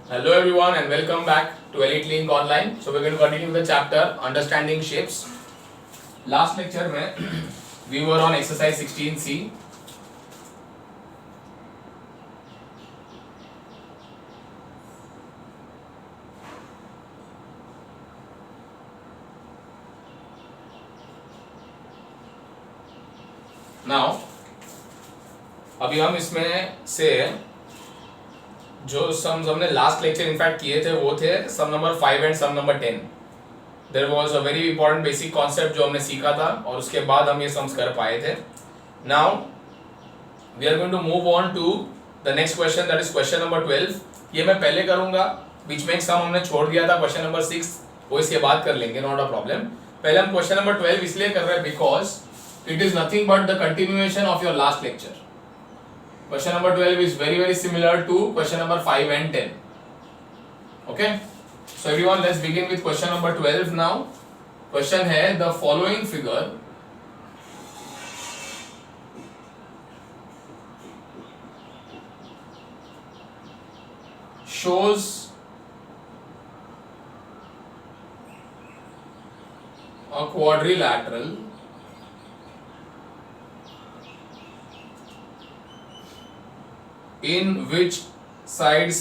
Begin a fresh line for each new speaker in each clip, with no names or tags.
Hello everyone and welcome back to Elite Link Online. So we're going to continue the chapter Understanding Shapes. Last lecture में we were on exercise 16C. Now अभी हम इसमें से जो sums हमने last lecture in fact किए थे वो थे sum number 5 and sum number 10. There was a very important basic concept जो हमने सीखा था और उसके बाद हम ये सम्स कर पाए थे. Now we are going to move on to the next question, that is question number 12. ये मैं पहले करूंगा, बीच में एक सम हमने छोड़ दिया था क्वेश्चन नंबर 6, वो इसके बाद कर लेंगे, नॉट अ प्रॉब्लम. पहले हम क्वेश्चन नंबर 12 इसलिए कर रहे हैं because it is nothing but the continuation of your last lecture. Question number 12 is very similar to question number 5 and 10. Okay, so everyone, let's begin with question number 12 now. Question है, the following figure shows a quadrilateral in which sides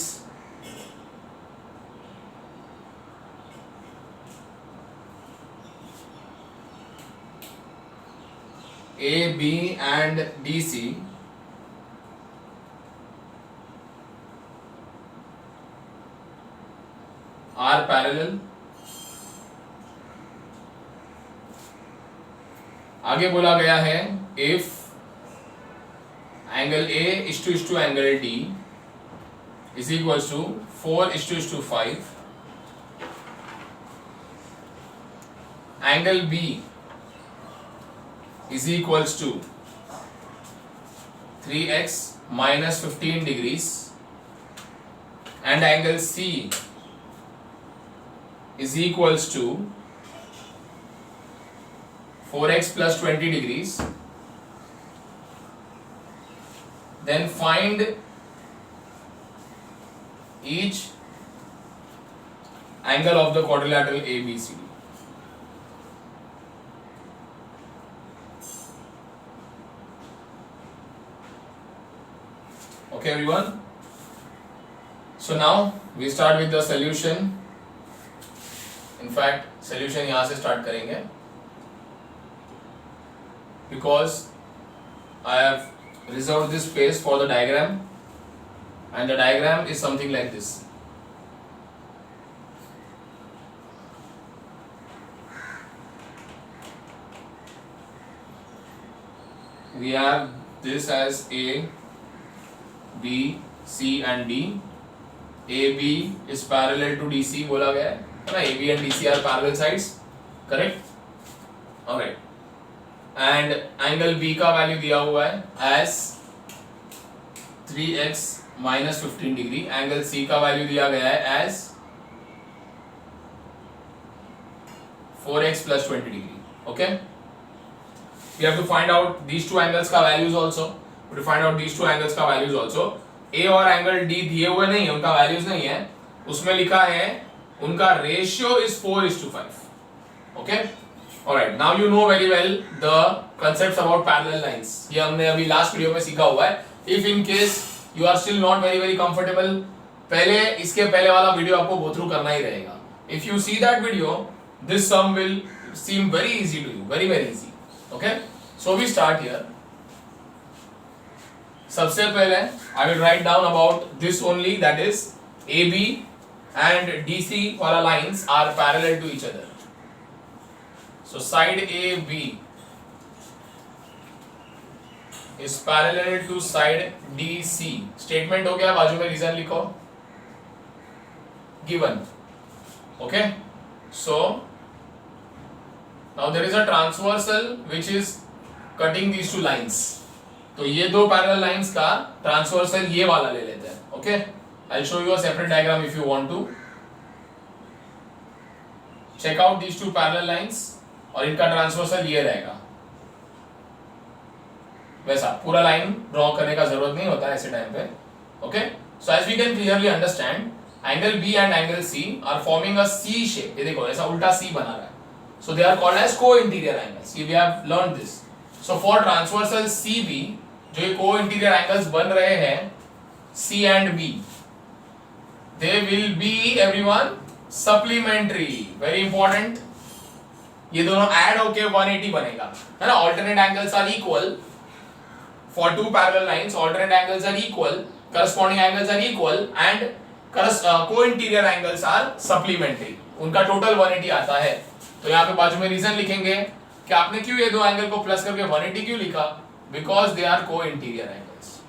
A, B and DC are parallel. आगे बोला गया है if angle A is to angle D is equals to 4 is to 5. Angle B is equals to 3x minus 15 degrees and angle C is equals to 4x plus 20 degrees. Then find each angle of the quadrilateral ABCD. Okay everyone, so now we start with the solution. In fact solution यहाँ से start करेंगे because I have reserve this space for the diagram, and the diagram is something like this. We have this as A, B, C and D. AB is parallel to DC बोला गया है ना, AB and DC are parallel sides, correct? Alright. And angle B का value दिया हुआ है as 3x minus 15 degree. Angle C का value दिया गया है as 4x plus 20 degree. Okay, we have to find out these two angles का values also. We have to find out these two angles का values also. A और angle D दिए हुए नहीं है, उनका values नहीं है, उसमें लिखा है उनका ratio is 4:5. Okay. Alright, now you know very well the concepts about parallel lines. ये हमने अभी last video में सीखा हुआ है. If in case you are still not very comfortable, पहले इसके पहले वाला वीडियो आपको go through करना ही रहेगा. If you see that video, this sum will seem very easy to you, very easy. Okay, so we start here. सबसे पहले I will write down about this only, that is AB and DC वाला lines are parallel to each other. So side AB is parallel to side DC. Statement हो गया, बाजू में reason लिखो, given. Okay, so now there is a transversal which is cutting these two lines. तो ये दो parallel lines का transversal ये वाला ले लेते हैं. Okay, I'll show you a separate diagram if you want to. Check out these two parallel lines. और इनका ट्रांसवर्सल ये रहेगा, वैसा पूरा लाइन ड्रॉ करने का जरूरत नहीं होता ऐसे टाइम पे. Okay, so as we can clearly understand angle B and angle C are forming a C shape, ये देखो ऐसा उल्टा सी बना रहा है, so they are called as co interior angles, we have learn this. So for transversal C B, जो ये co interior angles बन रहे हैं C and B, they will be everyone supplementary, very important. ये दोनों ऐड होके 180 बनेगा, है ना। Alternate angles are equal for two parallel lines, alternate angles are equal, corresponding angles are equal and co interior angles are supplementary, उनका total 180 आता है। तो यहाँ पे बाजू में रीजन लिखेंगे कि आपने क्यों ये दो एंगल को प्लस करके 180 क्यों लिखा, बिकॉज दे आर को interior angles.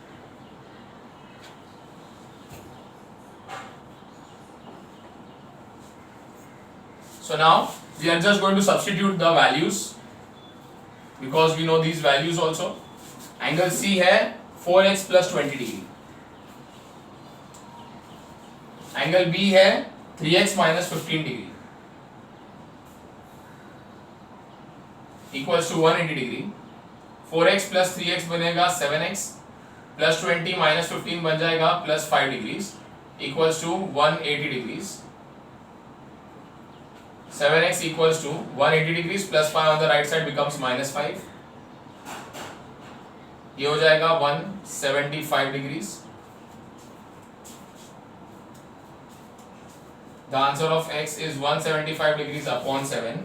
So now we are just going to substitute the values because we know these values also. Angle C है 4x plus 20 degree. Angle B है 3x minus 15 degree equals to 180 degree. 4x plus 3x बनेगा 7x plus 20 minus 15 बन जाएगा plus 5 degrees equals to 180 degrees. 7x equals to 180 degrees plus 5 on the right side becomes minus 5. ये हो जाएगा 175 degrees. The answer of x is 175 degrees upon 7.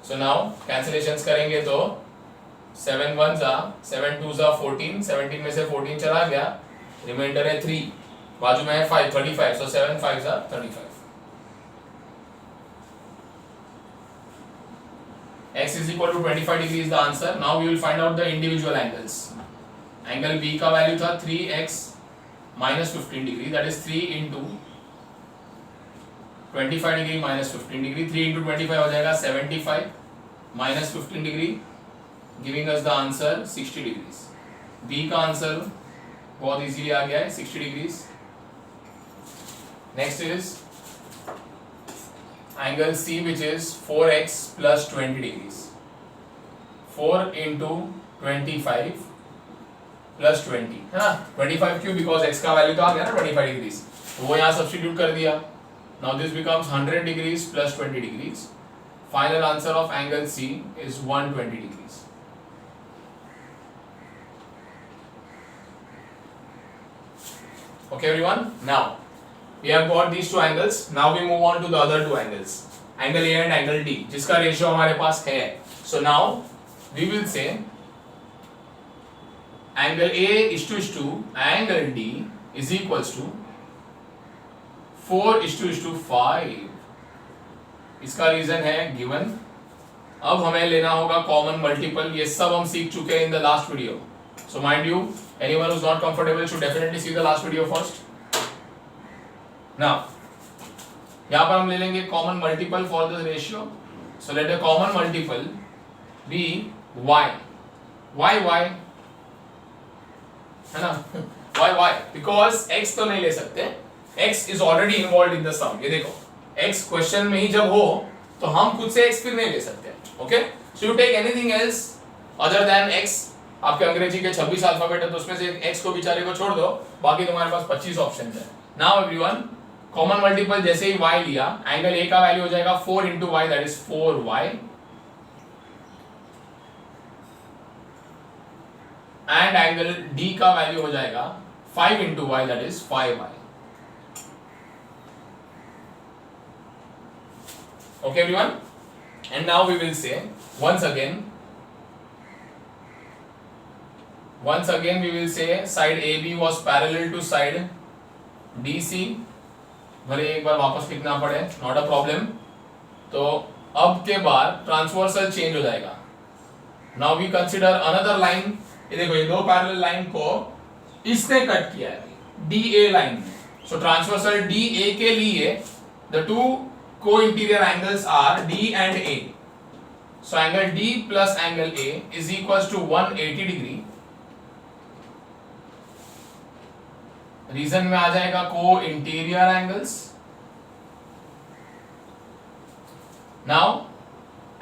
So now cancellations करेंगे तो 7 1 जा 7 2 जा 14, 17 में से 14 चला गया, रिमाइंडर है 3, बाजू में है 5 35, so 7 5 जा 35. X is equal to 25 degree is the answer. Now we will find out the individual angles. Angle B का वैल्यू था 3x minus 15 degree, that is 3 into 25 degree minus 15 degree. 3 into 25 हो जाएगा 75 minus 15 degree, giving us the answer 60 degrees. B का answer बहुत easily आ गया है 60 degrees. Next is angle C, which is 4x plus 20 degrees. 4 into 25 plus 20, है ना। 25 क्यों, because x का वैल्यू तो आ गया ना 25 degrees, तो वो यहाँ सब्स्टिट्यूट कर दिया. Now this becomes 100 degrees plus 20 degrees. Final answer of angle C is 120 degrees. Okay everyone, now we have got these two angles. Now we move on to the other two angles, angle A and angle D, जिसका ratio हमारे पास है. So now we will say angle A is to angle D is equals to 4 is to 5. इसका reason है given. अब हमें लेना होगा कॉमन मल्टीपल, ये सब हम सीख चुके हैं in the last video. So mind you, anyone who is not comfortable should definitely see the last video first. Now, यहाँ पर हम ले लेंगे common multiple for the ratio. So let the common multiple be y. y है ना. y because x तो नहीं ले सकते, x is already involve in the sum. ये देखो x क्वेश्चन में ही जब हो तो हम खुद से x फिर नहीं ले सकते. Okay, so you take anything else other than x. आपके अंग्रेजी के 26 अल्फाबेट है तो उसमें से x को बेचारे को छोड़ दो, बाकी तुम्हारे पास 25 ऑप्शन है. नाउ एवरीवन, कॉमन मल्टीपल जैसे ही y लिया, एंगल A का वैल्यू हो जाएगा 4 into y, that is 4y, and angle D का वैल्यू हो जाएगा 5 into y, that is 5y. Okay everyone, and now we will say once again we will say side AB was parallel to side BC. भले एक बार वापस लिखना पड़े, not a problem. तो अब के बाद ट्रांसवर्सल चेंज हो जाएगा. Now we consider another line. ये देखो ये दो पैरेलल लाइन को इसने कट किया है DA लाइन में. सो ट्रांसवर्सल DA के लिए the two co interior angles are D and A. So angle D plus angle A is equals to 180 degree. Reason में आ जाएगा co interior angles. Now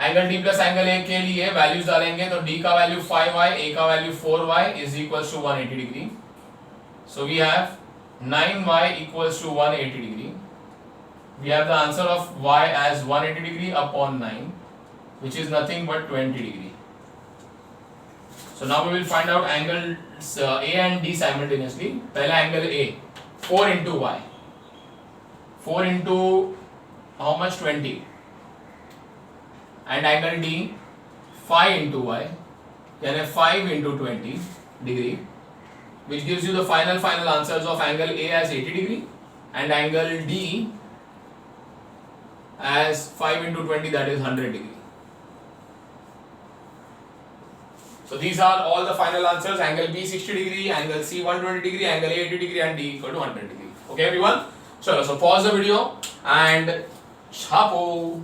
angle D plus angle A के लिए values डालेंगे तो D का value 5y, A का वैल्यू 4y is equal to 180 degree. So we have 9y equals to 180 degree. We have the answer of y as 180 degree upon 9, which is nothing but 20 degree. So now we will find out angles A and D simultaneously. पहला angle A, 4 into y. 4 into how much? 20. And angle D, 5 into y, यानी 5 into 20 degree, which gives you the final answers of angle A as 80 degree and angle D as 5 into 20, that is 100 degree. So these are all the final answers. Angle B 60 degree, angle C 120 degree, angle A 80 degree and D equal to 100 degree. Okay everyone? So pause the video and chapo.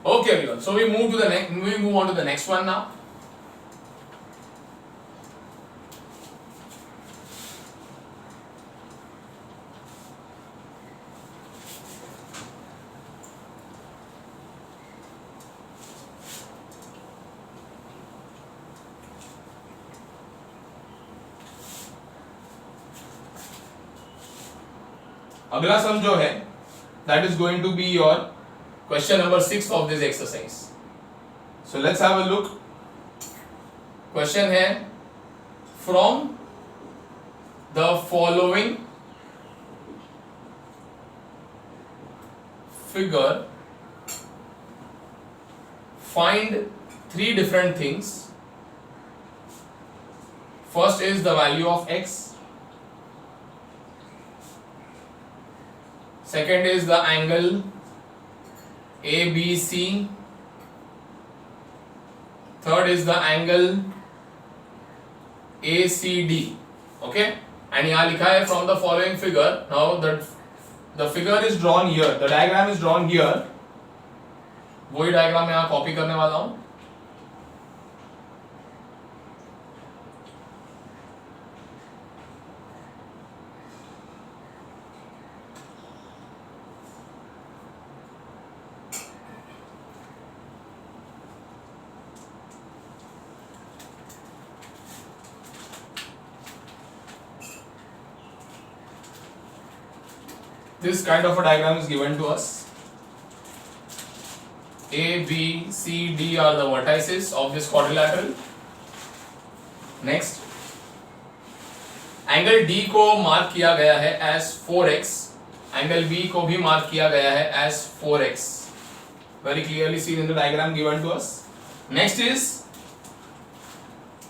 Okay everyone, so we move on to the next one now. अगला सम जो है that is going to be your question number 6 of this exercise. So let's have a look. Question है, from the following figure find 3 different things. First is the value of x. Second is the angle ABC. Third is the angle ACD. Okay, and यहाँ लिखा है from the following figure. Now the figure is drawn here. The diagram is drawn here. वही diagram मैं यहाँ copy करने वाला हूँ. This kind of a diagram is given to us. A, B, C, D are the vertices of this quadrilateral. Next, angle D को mark किया गया है as 4x, angle B को भी मार्क किया गया है as 4x. Very clearly seen in the diagram given to us. Next is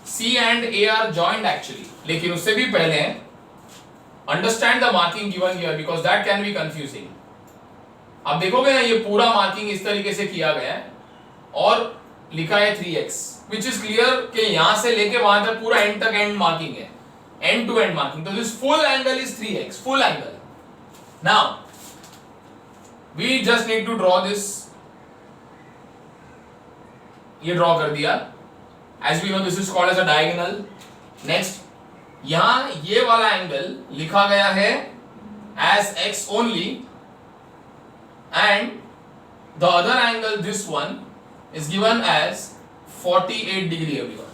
C and A are joined actually. लेकिन उससे भी पहले understand the marking given here because that can be confusing. अब देखोगे ना, ये पूरा मार्किंग इस तरीके से किया गया है और लिखा है 3x, विच इज क्लियर कि यहां से लेके वहां तक पूरा एंड तक एंड मार्किंग है, एंड टू एंड मार्किंग. तो this full angle is 3x, full angle. Now we just need to draw this. ये ड्रॉ कर दिया. As we know this is called as a diagonal. Next, यहां ये वाला angle लिखा गया है as x only and the other angle, this one, is given as 48 degree everyone,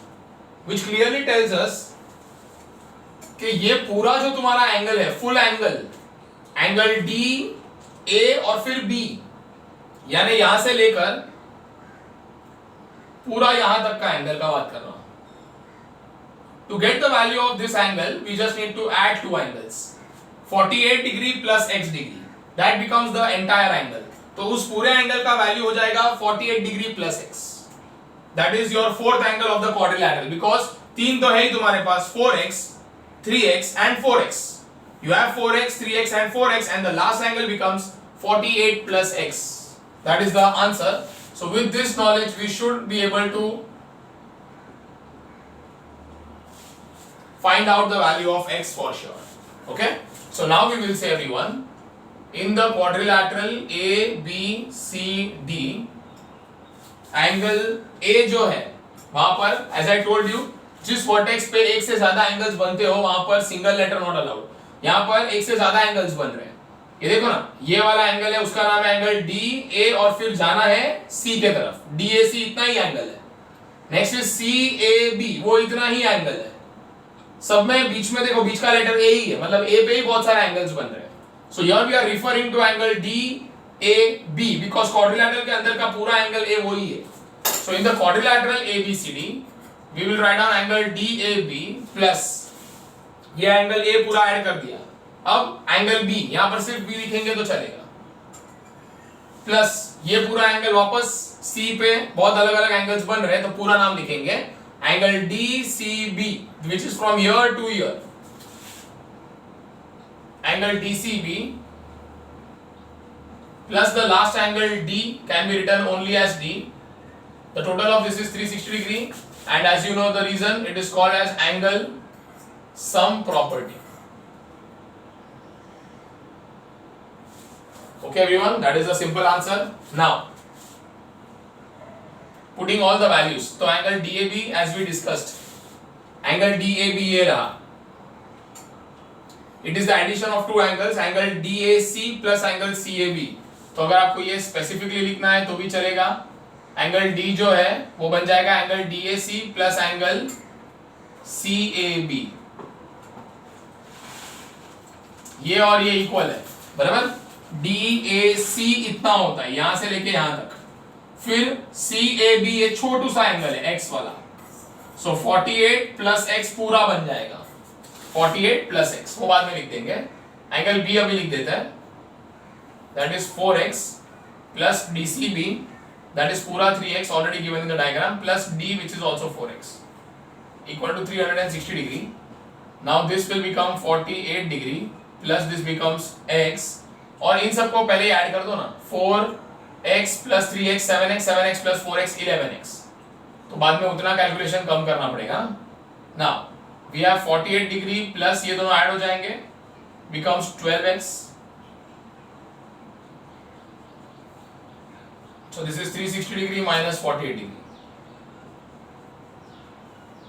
which clearly tells us कि ये पूरा जो तुम्हारा एंगल है, full angle, angle D, A और फिर B, यानी यहां से लेकर पूरा यहां तक का एंगल का बात कर रहा हूं. To get the value of this angle, we just need to add 2 angles. 48 degree plus x degree. That becomes the entire angle. तो उस पूरे एंगल का वैल्यू हो जाएगा 48 degree plus x. That is your fourth angle of the quadrilateral. Because 3 तो है ही तुम्हारे पास, 4x, 3x and 4x. You have 4x, 3x and 4x and the last angle becomes 48 plus x. That is the answer. So with this knowledge, we should be able to find out the value of x for sure. Okay, so now we will say everyone, in the quadrilateral ABCD, angle A जो है वहां पर, as I told you, जिस vertex पे एक से ज्यादा angles बनते हो वहां पर सिंगल लेटर नॉट अलाउड. यहां पर एक से ज्यादा एंगल्स बन रहे हैं. ये देखो ना, ये वाला एंगल है, उसका नाम है एंगल DA और फिर जाना है C के तरफ. DAC इतना ही एंगल है. नेक्स्ट इज CAB, वो इतना ही एंगल है सब में, बीच में देखो बीच का लेटर ए ही है, मतलब ए पे ही बहुत सारे एंगल्स बन रहे हैं। So here we are referring to angle DAB because quadrilateral के अंदर का पूरा एंगल ए वही है। So in the quadrilateral ABCD we will write down angle DAB plus ये एंगल ए पूरा ऐड कर दिया, अब एंगल B, यहां पर सिर्फ B लिखेंगे तो चलेगा, प्लस ये पूरा एंगल वापस C पे, बहुत अलग अलग एंगल्स बन रहे हैं तो पूरा नाम लिखेंगे angle DCB which is from here to here, angle DCB plus the last angle D can be written only as D. The total of this is 360 degree and as you know the reason it is called as angle sum property. Okay everyone, that is the simple answer. Now putting all the values, तो angle DAB as we discussed, angle DAB ये रहा, it is the addition of two angles, angle DAC plus angle CAB। तो अगर आपको ये specifically लिखना है तो भी चलेगा, एंगल D जो है वो बन जाएगा angle DAC plus angle CAB, ये और ये इक्वल है बराबर, DAC इतना होता है यहां से लेके यहां तक, फिर CAB ये छोटू सा एंगल है x वाला, सो 48 प्लस x पूरा बन जाएगा, 48 प्लस x वो बाद में लिख देंगे, एंगल B अभी लिख देता है, that is 4x plus DCB that is पूरा 3x already given in the diagram plus D which is also 4x equal to 360 degree. Now this will become 48 degree plus this becomes x, और इन सबको पहले add कर दो ना, 4x plus 3x 7x 7x plus 4x 11x, तो बाद में उतना कैलकुलेशन कम करना पड़ेगा। Now we have 48 degree plus ये दोनों ऐड हो जाएंगे, becomes 12x, so this is 360 degree minus 48 degree,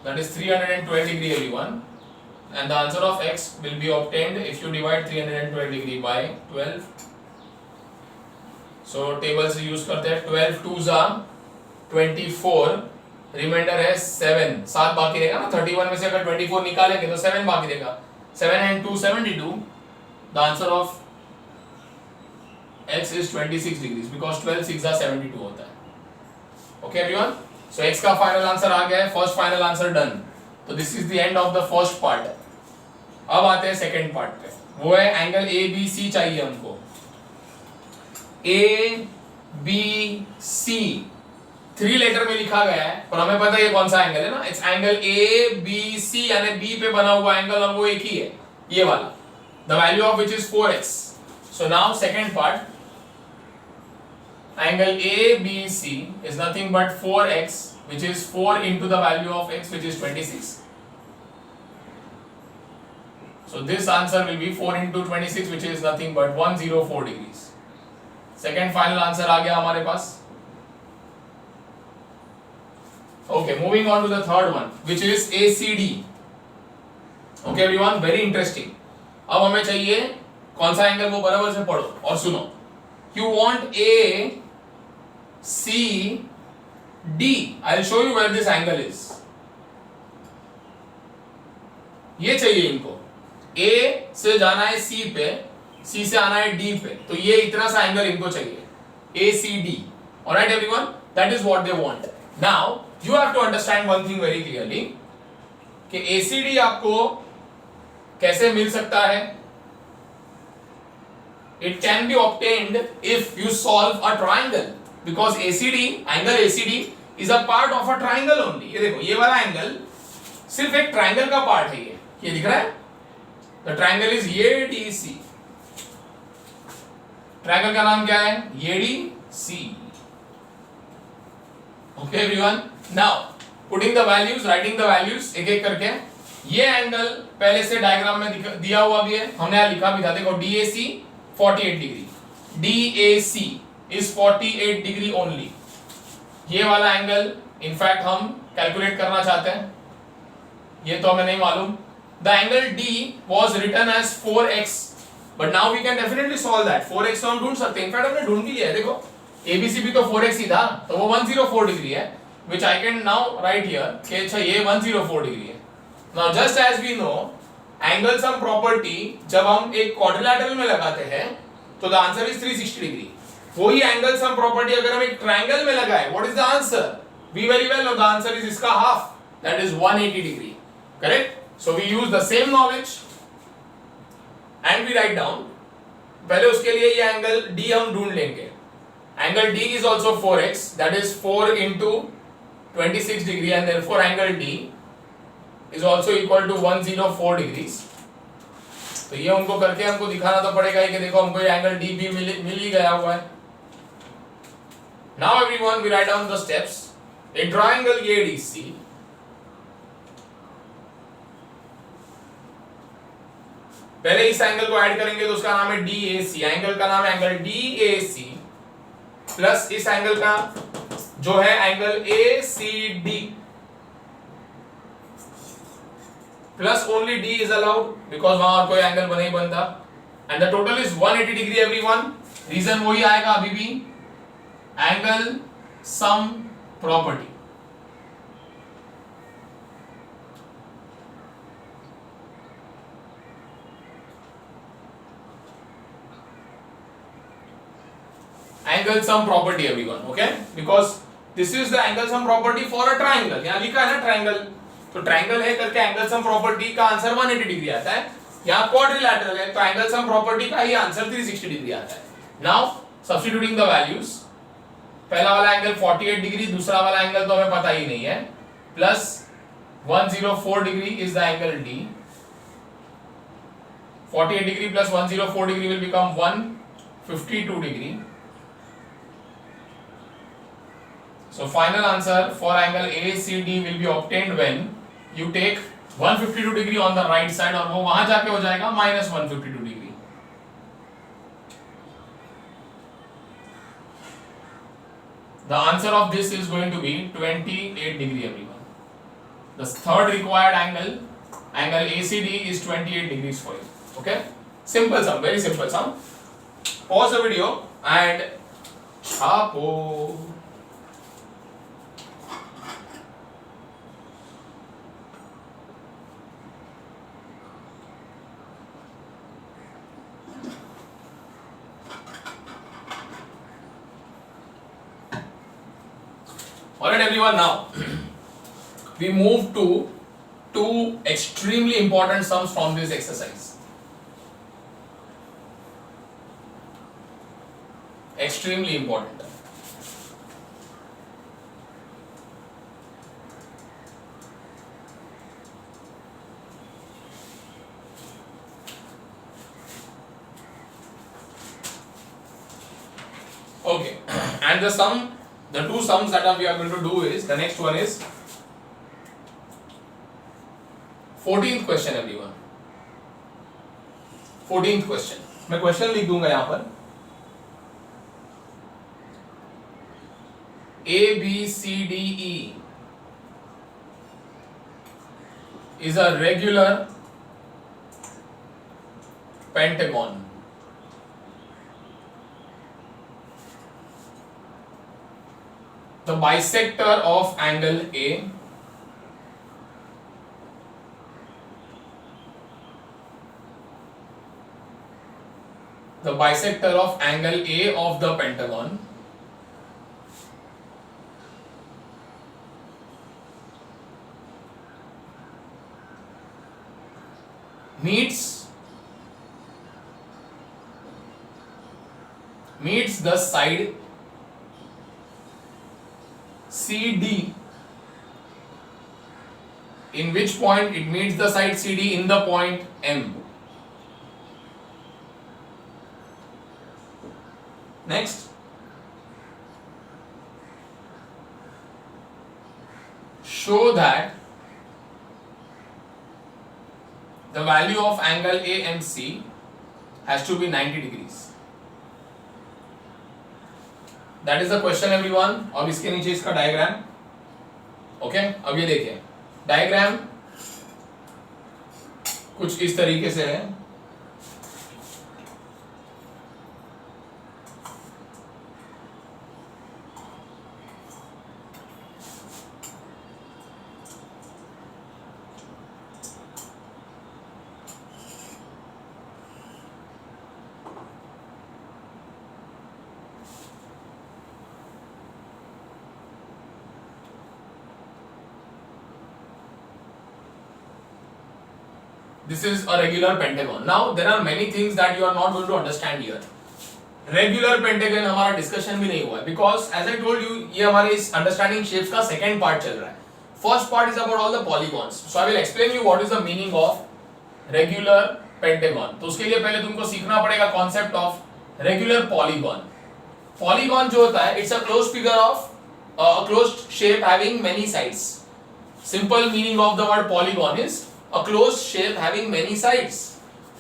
that is 312 degree everyone, and the answer of x will be obtained if you divide 312 degree by 12. So table से use करते हैं, 12 2s are 24, reminder है 7, 7 बाकी रहेगा ना, 31 में से अगर 24 निकालेंगे तो 7 बाकी रहेगा, 7 and 2 72, the answer of x is 26 degrees because 12 6 are 72 होता है। Okay everyone, so x का फाइनल आंसर आ गया है, फर्स्ट फाइनल आंसर डन। तो this is the end of the first part. अब आते हैं सेकंड पार्ट पे, वो है एंगल ABC चाहिए हमको, ABC 3 लेटर में लिखा गया है पर हमें पता है ये कौन सा एंगल है ना, इट्स एंगल ABC यानी B पे बना हुआ एंगल और वो एक ही है, ये वाला, the value of which is 4x। So now second part, angle ABC is nothing but 4x which is 4 into the value of x which is 26. So this answer will be 4 into 26 which is nothing but 104 degrees. Second final answer आ गया हमारे पास। Okay, moving on to the third one which is ACD. Okay everyone, very interesting। अब हमें चाहिए कौन सा angle, वो बराबर से पढ़ो और सुनो। You want ACD, I'll show you where this angle is। ये चाहिए इनको, A से जाना है C पे, C से आना है D पे, तो ये इतना सा एंगल इनको चाहिए, ACD। Alright everyone, that is what they want। Now you have to understand one thing very clearly कि ACD आपको कैसे मिल सकता है। It can be obtained if you solve a triangle because ACD, angle ACD is a part of a triangle only। ये देखो, ये वाला angle सिर्फ एक ट्राइंगल का पार्ट है, ये दिख रहा है, the triangle is ADC। Triangle का नाम क्या है, ADC। Okay everyone, now putting the values, writing the values एक एक करके। ये एंगल पहले से डायग्राम में दिया हुआ भी है, हमने यहाँ लिखा भी था, देखो DAC 48 degree, DAC is 48 degree only. ये वाला एंगल इनफैक्ट हम कैलकुलेट करना चाहते हैं, ये तो हमें नहीं मालूम। The angle D was written as 4x, but now we can definitely solve that। 4x तो हम ढूंढ सकते हैं, इनफैक्ट हमने ढूंढ भी लिया है, देखो ABC भी तो 4x ही था, तो वो 104 डिग्री है। which I can now write here कि अच्छा ये 104 डिग्री है. Now just as we know angle sum property जब हम एक क्वाड्रिलैटरल में लगाते हैं तो द आंसर इज 360 डिग्री. वही एंगल सम प्रॉपर्टी अगर हम एक ट्रायंगल में लगाए, what is the answer? We very well know the answer is इसका half, that is 180 degree. Correct? So we use the same knowledge and we write down. पहले उसके लिए ये एंगल डी हम ढूंढ लेंगे. Angle D is also 4x, that is 4 into 26 degree and therefore angle D is also equal to 104 degrees. तो ये उनको करके हमको दिखाना तो पड़ेगा ही कि देखो हमको ये एंगल डी भी मिल ही गया हुआ है. Now everyone we write down the steps. A triangle ADC पहले इस एंगल को ऐड करेंगे तो उसका नाम है DAC. एंगल का नाम है एंगल DAC प्लस इस एंगल का जो है angle ACD plus only D is allowed because वहां और कोई एंगल बना ही बनता. and the total is 180 degree everyone. Reason वही आएगा अभी भी, angle sum property. Angle sum property everyone, okay? because this is the angle sum property for a triangle. यहाँ लिखा है ना ट्रायंगल, तो ट्रायंगल है करके एंगल सम प्रॉपर्टी का आंसर 180 डिग्री आता है. यहाँ क्वाड्रिलैटरल है तो एंगल सम प्रॉपर्टी का ही आंसर 360 डिग्री आता है. नाउ सब्स्टिट्यूटिंग द वैल्यूज, पहला वाला एंगल 48 डिग्री, दूसरा वाला एंगल तो हमें पता ही नहीं है, plus 104 degree is the angle D. 48 degree plus 104 degree will become 152 degree. So final answer for angle ACD will be obtained when you take 152 degree on the right side और वो वहां जाके हो जाएगा minus 152 degree. The answer of this is going to be 28 degree everyone. The third required angle ACD is 28 degrees for you. Okay? Simple sum, very simple sum. Pause the video and chapo. Alright everyone, now we move to two extremely important sums from this exercise. Extremely important. Okay, and the two sums that we are going to do is, the next one is 14th question everyone. 14th question. मैं question लिख दूंगा यहां पर. A B C D E is a regular pentagon. The bisector of angle A of the pentagon meets the side CD, in which point it meets the side CD in the point M. Next, show that the value of angle AMC has to be 90 degrees. That is the question everyone. और इसके नीचे इसका diagram. Okay, अब ये देखिए diagram कुछ इस तरीके से है. This is a regular pentagon. Now there are many things that you are not going to understand here. Regular pentagon हमारा डिस्कशन भी नहीं हुआ है because as I told you ये हमारे इस अंडरस्टैंडिंग शेप्स का सेकंड पार्ट चल रहा है. First part is about all the polygons. So I will explain you what is the meaning of regular pentagon. तो उसके लिए पहले तुमको सीखना पड़ेगा concept of regular polygon. Polygon जो होता है it's a closed figure of a closed shape having many sides. Simple meaning of the word polygon is a closed shape having many sides.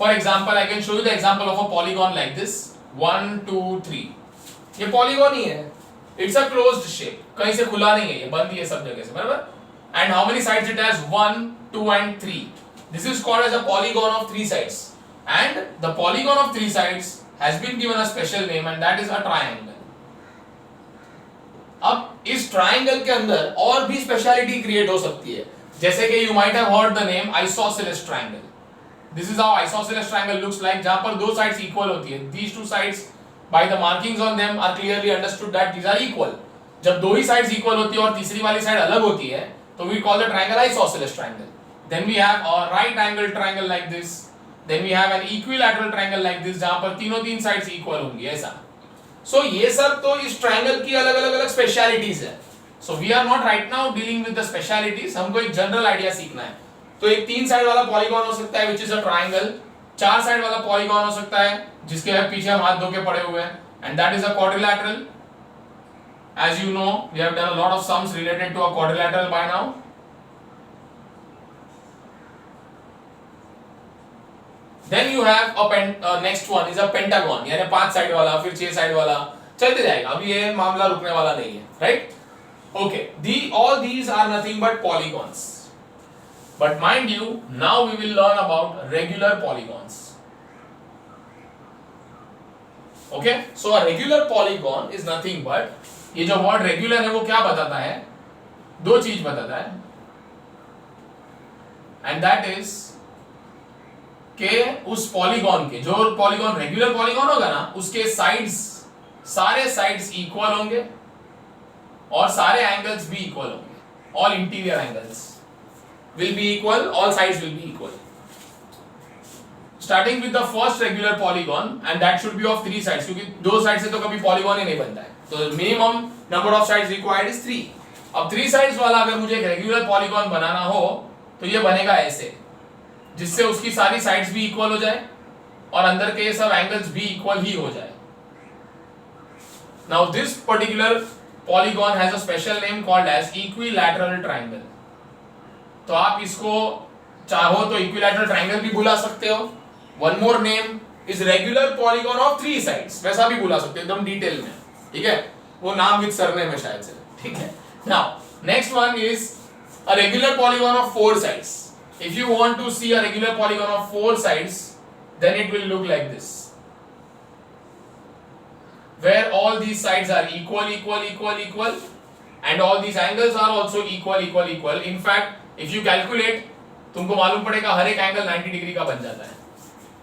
For example, I can show you the example of a polygon like this. 1 2 3. ये polygon ही है. It's a closed shape. कहीं से खुला नहीं है, ये बंद ही है सब जगह से, बराबर? And how many sides it has? 1 2 and 3. This is called as a polygon of 3 sides. And the polygon of 3 sides has been given a special name and that is a triangle. अब इस triangle के अंदर और भी speciality create हो सकती है, जैसे कि you might have heard the name isosceles triangle. This is how isosceles triangle looks like, जहां पर दो साइड्स इक्वल होती है. These two sides by the markings on them are clearly understood that these are equal. जब दो ही sides equal होती है और तीसरी वाली साइड अलग होती है तो we call the triangle isosceles triangle. Then we have a right angle triangle like this. Then we have an equilateral triangle like this, जहां पर तीन साइड्स इक्वल होंगी, ऐसा. सो ये सब तो इस ट्राइंगल की अलग अलग स्पेशलिटीज है. So we are not right now dealing with the specialities. हमको एक जनरल आइडिया सीखना है. तो एक 3 साइड वाला पॉलीगॉन हो सकता है which is a triangle. 4 side वाला पॉलीगॉन हो सकता है जिसके पीछे हम हाथ धो के पड़े हुए हैं, and that is a quadrilateral. As you know we have done a lot of sums related to a quadrilateral by now. Then you have a next one is a pentagon, यानी 5 साइड वाला, फिर 6 side वाला, चलते जाएगा. अभी ये मामला रुकने वाला नहीं है, right? Okay, all these are nothing but polygons. But mind you, now we will learn about regular polygons. Okay, so a regular polygon is nothing but, ये जो word regular है वो क्या बताता है? दो चीज बताता है, and that is के उस पॉलीगॉन के, जो पॉलीगॉन रेगुलर पॉलीगॉन होगा ना, उसके साइड्स, सारे साइड्स इक्वल होंगे और सारे एंगल्स भी इक्वल होंगे. All interior angles will be equal, all sides will be equal. Starting with the first regular polygon and that should be of 3 sides, क्योंकि 2 साइड से तो कभी पॉलीगॉन ही नहीं बनता है. तो minimum number of sides required is 3. अब 3 sides वाला अगर मुझे एक रेगुलर पॉलीगॉन बनाना हो तो ये बनेगा ऐसे, जिससे उसकी सारी साइड्स भी इक्वल हो जाए और अंदर के सब एंगल्स भी इक्वल ही हो जाए. Now this particular polygon has a special name called as equilateral triangle. तो आप इसको चाहो तो इक्विलैटरल ट्रायंगल भी बुला सकते हो. One more name is regular polygon of 3 sides, वैसा भी बुला सकते हो एकदम डिटेल में, ठीक है? वो नाम विद सरनेम है शायद से, ठीक है? Now next one is a regular polygon of 4 sides. If you want to see a regular polygon of 4 sides, then it will look like this, where all these sides are equal, and all these angles are also equal. In fact, if you calculate, तुमको मालूम पड़ेगा हर एक angle 90 degree का बन जाता है.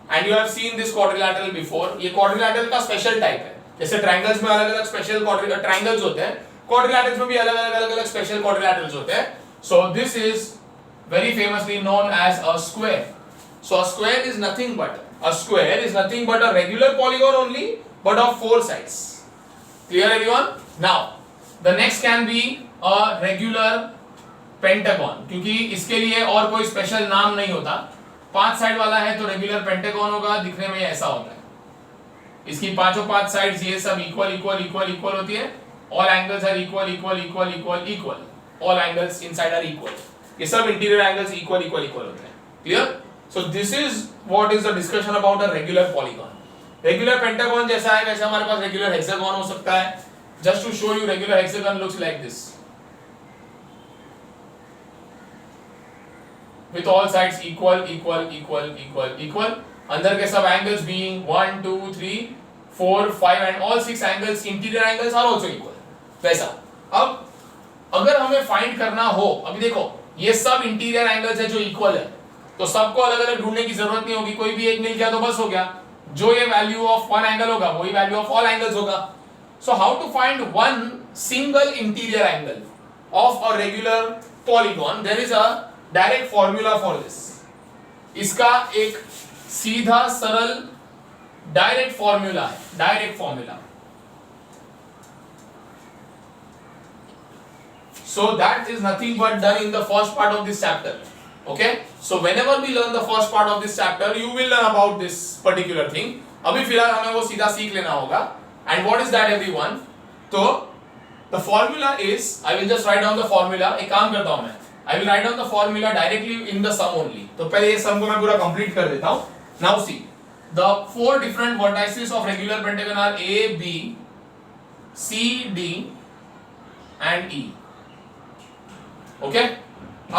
And you have seen this quadrilateral before. ये quadrilateral का स्पेशल टाइप है. जैसे ट्रायंगल्स में अलग अलग स्पेशल ट्रायंगल्स होते हैं, quadrilaterals में भी अलग अलग स्पेशल quadrilaterals होते हैं. So this is very famously known as a square. So a square is nothing but a regular polygon only, but of 4 sides. Clear everyone? Now the next can be a regular pentagon, क्योंकि इसके लिए और कोई special नाम नहीं होता. 5 side वाला है तो रेगुलर पेंटागन होगा, दिखने में ऐसा होता है. इसकी पांचों 5 साइड्स ये सब इक्वल होती है. All angles are equal. All angles inside are equal. ये सब इंटीरियर एंगल्स इक्वल होते हैं. Clear? So this is what is the discussion about a regular polygon. Regular pentagon जैसा है वैसे हमारे पास रेगुलर हेक्सागन हो सकता है. Just to show you, regular hexagon looks like this with all sides equal. अंदर के सब angles being 1 2 3 4 5 and all 6 angles, interior angles are also equal. वैसा अब अगर हमें फाइंड करना हो, अभी देखो ये सब इंटीरियर एंगल्स है जो इक्वल है, तो सबको अलग अलग ढूंढने की जरूरत नहीं होगी. कोई भी एक मिल गया तो बस हो गया. जो ये वैल्यू ऑफ वन एंगल होगा वही वैल्यू ऑफ ऑल एंगल्स होगा. So how to find one single interior angle of a regular polygon? There is a direct formula for this. इसका एक सीधा सरल डायरेक्ट फॉर्मूला है, direct formula. So that is nothing but done in the first part of this chapter. Okay? So whenever we learn the first part of this chapter, you will learn about this particular thing. अभी फिलहाल हमें वो सीधा सीख लेना होगा. And what is that everyone? तो the formula is, I will just write down the formula. एक काम करता हूँ मैं. I will write down the formula directly in the sum only. तो पहले ये sum को मैं पूरा complete कर देता हूँ. Now see, the four different vertices of regular pentagon are A, B, C, D, and E. Okay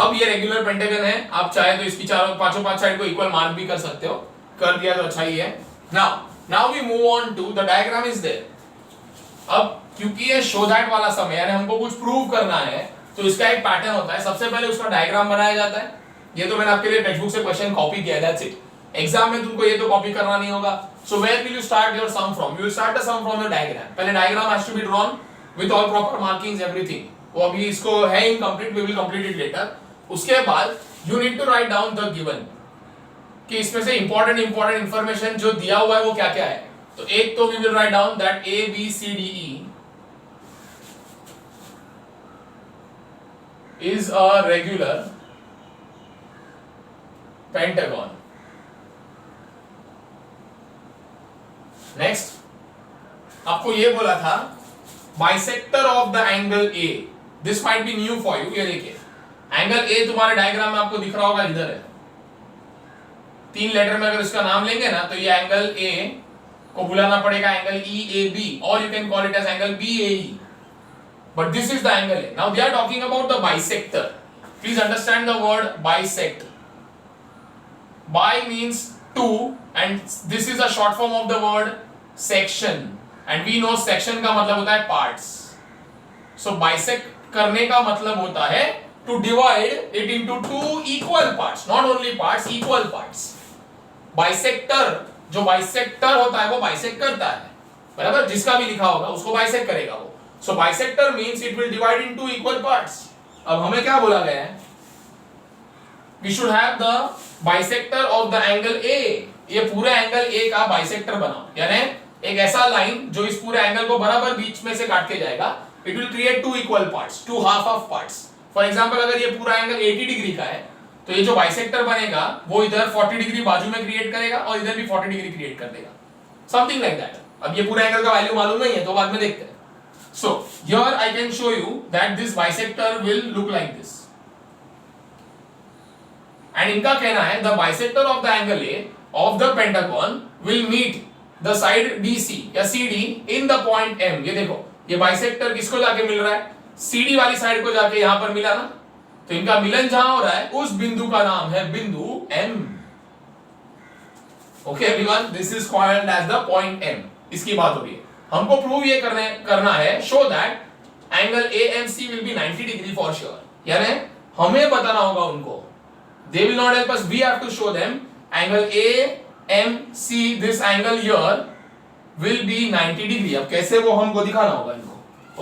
अब ये रेगुलर पेंटागन है. आप चाहे तो इसकी चारों पांचों पांच साइड को इक्वल मार्क भी कर सकते हो. कर दिया तो अच्छा ही है. Now we move on to the diagram is there. अब क्योंकि ये शो दैट वाला समय यानी हमको कुछ प्रूव करना है तो इसका एक पैटर्न होता है. सबसे पहले उसका डायग्राम बनाया जाता है. ये तो मैंने आपके लिए टेक्स्ट बुक से क्वेश्चन कॉपी किया, दैट्स इट. एग्जाम में तुमको ये तो कॉपी करना नहीं होगा. So where will you start your sum from? You will start the sum from your diagram. पहले diagram has to be drawn with all proper markings everything. वो अभी इसको है incomplete, we will complete it later. उसके बाद you need to write down the given कि इसमें से इंपॉर्टेंट इंफॉर्मेशन जो दिया हुआ है वो क्या क्या है. तो एक तो we will write down that A B C D E is a regular pentagon. Next आपको ये बोला था bisector of the angle A. This might be new for you. ये देखिए एंगल ए तुम्हारे डायग्राम में आपको दिख रहा होगा, इधर है. 3 लेटर में अगर इसका नाम लेंगे ना तो ये एंगल ए को बुलाना पड़ेगा एंगल ई ए बी, और you can call it as angle B A E. But this is the angle A. Now they are talking about the bisector. Please understand the word bisect. Bi means two and this is a short form of the word section. And we know section का मतलब होता है parts. सो bisect करने का मतलब होता है to divide it into 2 equal parts. Not only parts, equal parts. Bisector, जो बाइसेक्टर होता है वो बाइसेक्ट करता है, बराबर. जिसका भी लिखा होगा उसको बाइसेक्ट करेगा वो. So bisector means it will divide into equal parts. अब हमें क्या बोला गया है? We should have the bisector of the angle A. ये पूरे एंगल ए का बाइसेक्टर बनाओ, यानी एक ऐसा लाइन जो इस पूरे एंगल को बराबर बीच में से काट के जाएगा. It will create 2 equal parts, 2 half of parts. For example अगर ये पूरा एंगल 80 डिग्री का है तो ये जो बाइसेक्टर बनेगा वो इधर 40 डिग्री बाजू में क्रिएट करेगा और इधर भी 40 डिग्री क्रिएट कर देगा, समथिंग लाइक दैट. अब ये पूरा एंगल का वैल्यू मालूम नहीं है तो बाद में देखते हैं. So here I can show you that this bisector will look like this. And इनका कहना है the bisector of the angle A of the pentagon will meet the side BC या CD in the point M. ये देखो ये bisector किसको जाके मिल रहा है? CD वाली साइड को जाके यहां पर मिला ना. तो इनका मिलन जहां हो रहा है उस बिंदु का नाम है बिंदु M. Okay everyone, this is called as the point M. इसकी बात हो रही है. हमको प्रूव ये करना है, show that angle AMC will be 90 degree for sure. यानी हमें बताना होगा उनको. They will not help us, we have to show them angle AMC, this angle here will be 90 degree. अब कैसे वो हमको दिखाना होगा इनको.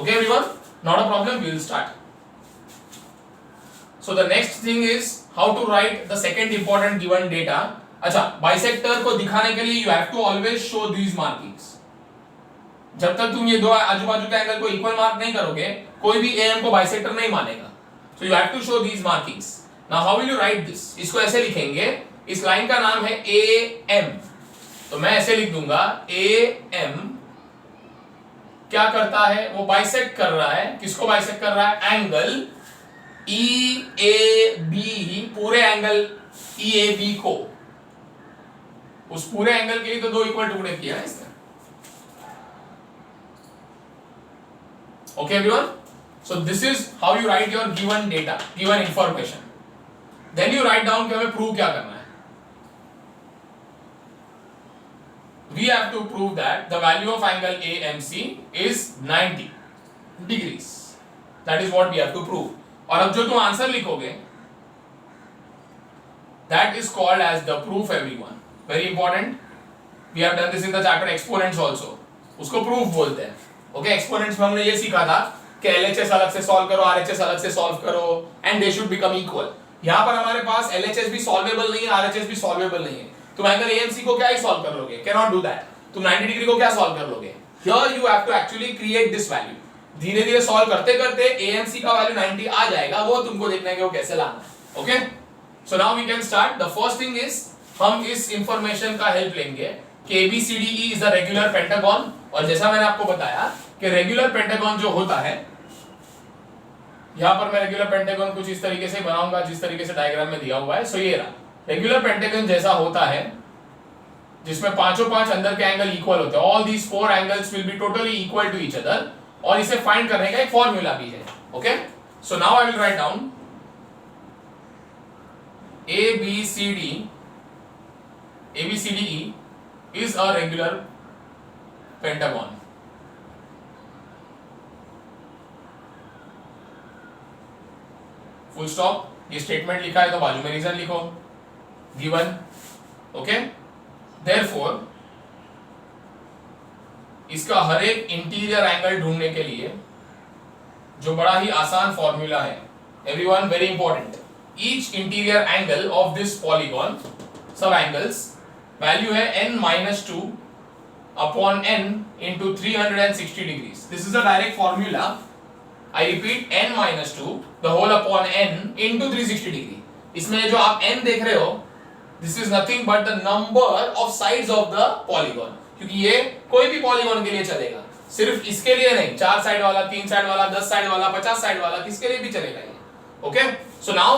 Okay everyone, not a problem, we will start. So the next thing is how to write the second important given data. अच्छा, bisector को दिखाने के लिए you have to always show these markings. जब तक तुम ये दो आजू बाजू के एंगल को इक्वल मार्क नहीं करोगे कोई भी AM को बाइसेक्टर नहीं मानेगा. So you have to show these markings. Now how will you write this? इसको ऐसे लिखेंगे, इस लाइन का नाम है AM. तो मैं ऐसे लिख दूंगा AM क्या करता है? वो बाइसेक्ट कर रहा है. किसको बाइसेक्ट कर रहा है? एंगल EAB, पूरे एंगल EAB को. उस पूरे एंगल के लिए तो 2 इक्वल टुकड़े किया है इसने. Okay everyone, so this is how you write your given data, given information. Then you write down कि हमें प्रूव क्या करना है. We have to prove that the value of angle AMC is 90 degrees. That is what we have to prove. और अब जो तुम answer लिखोगे that is called as the proof everyone. Very important. We have done this in the chapter exponents also. उसको proof बोलते हैं. Okay, exponents में हमने ये सीखा था कि LHS अलग से solve करो, RHS अलग से solve करो and they should become equal. यहां पर हमारे पास LHS भी सॉल्वेबल नहीं है, RHS भी सॉल्वेबल नहीं है। तुम एंगल AMC को क्या ही सॉल्व कर लोगे? Can not do that. तुम 90 डिग्री को क्या सॉल्व कर लोगे? Here you have to actually create this value. धीरे धीरे सॉल्व करते करते AMC का वैल्यू 90 आ जाएगा, वो तुमको देखना है कि वो कैसे लाना है। Okay, so now we can start. The first thing is हम इस इंफॉर्मेशन का हेल्प लेंगे कि ABCDE is a regular pentagon. और जैसा मैंने आपको बताया कि रेगुलर पेंटागन जो होता है, यहां पर मैं रेगुलर पेंटागन कुछ इस तरीके से बनाऊंगा जिस तरीके से डायग्राम में दिया हुआ है। सो ये रहा रेगुलर पेंटागन जैसा होता है, जिसमें पांचों पांच अंदर के एंगल इक्वल होते हैं। All these four angles will be totally equal to each other, और इसे फाइंड करने का एक फॉर्मूला भी है। Okay, so now I will write down ABCDE is a regular pentagon. Full stop. ये स्टेटमेंट लिखा है तो बाजू में रीजन लिखो, गिवन। ओके, देयरफॉर इसका हर एक इंटीरियर एंगल ढूंढने के लिए जो बड़ा ही आसान फॉर्मूला है, everyone very important, each interior angle of this polygon, सब एंगल्स, वैल्यू है n-2 upon n into 360 degrees. This is a direct formula. I repeat, n-2 the whole upon n into 360 degree. इसमें जो आप n देख रहे हो, this is nothing but the number of sides of the polygon. क्योंकि ये कोई भी पॉलीगॉन के लिए चलेगा, सिर्फ इसके लिए नहीं, 4 साइड वाला, 3 साइड वाला, 10 साइड वाला, 50 साइड वाला, किसके लिए भी चलेगा ये। Okay, so now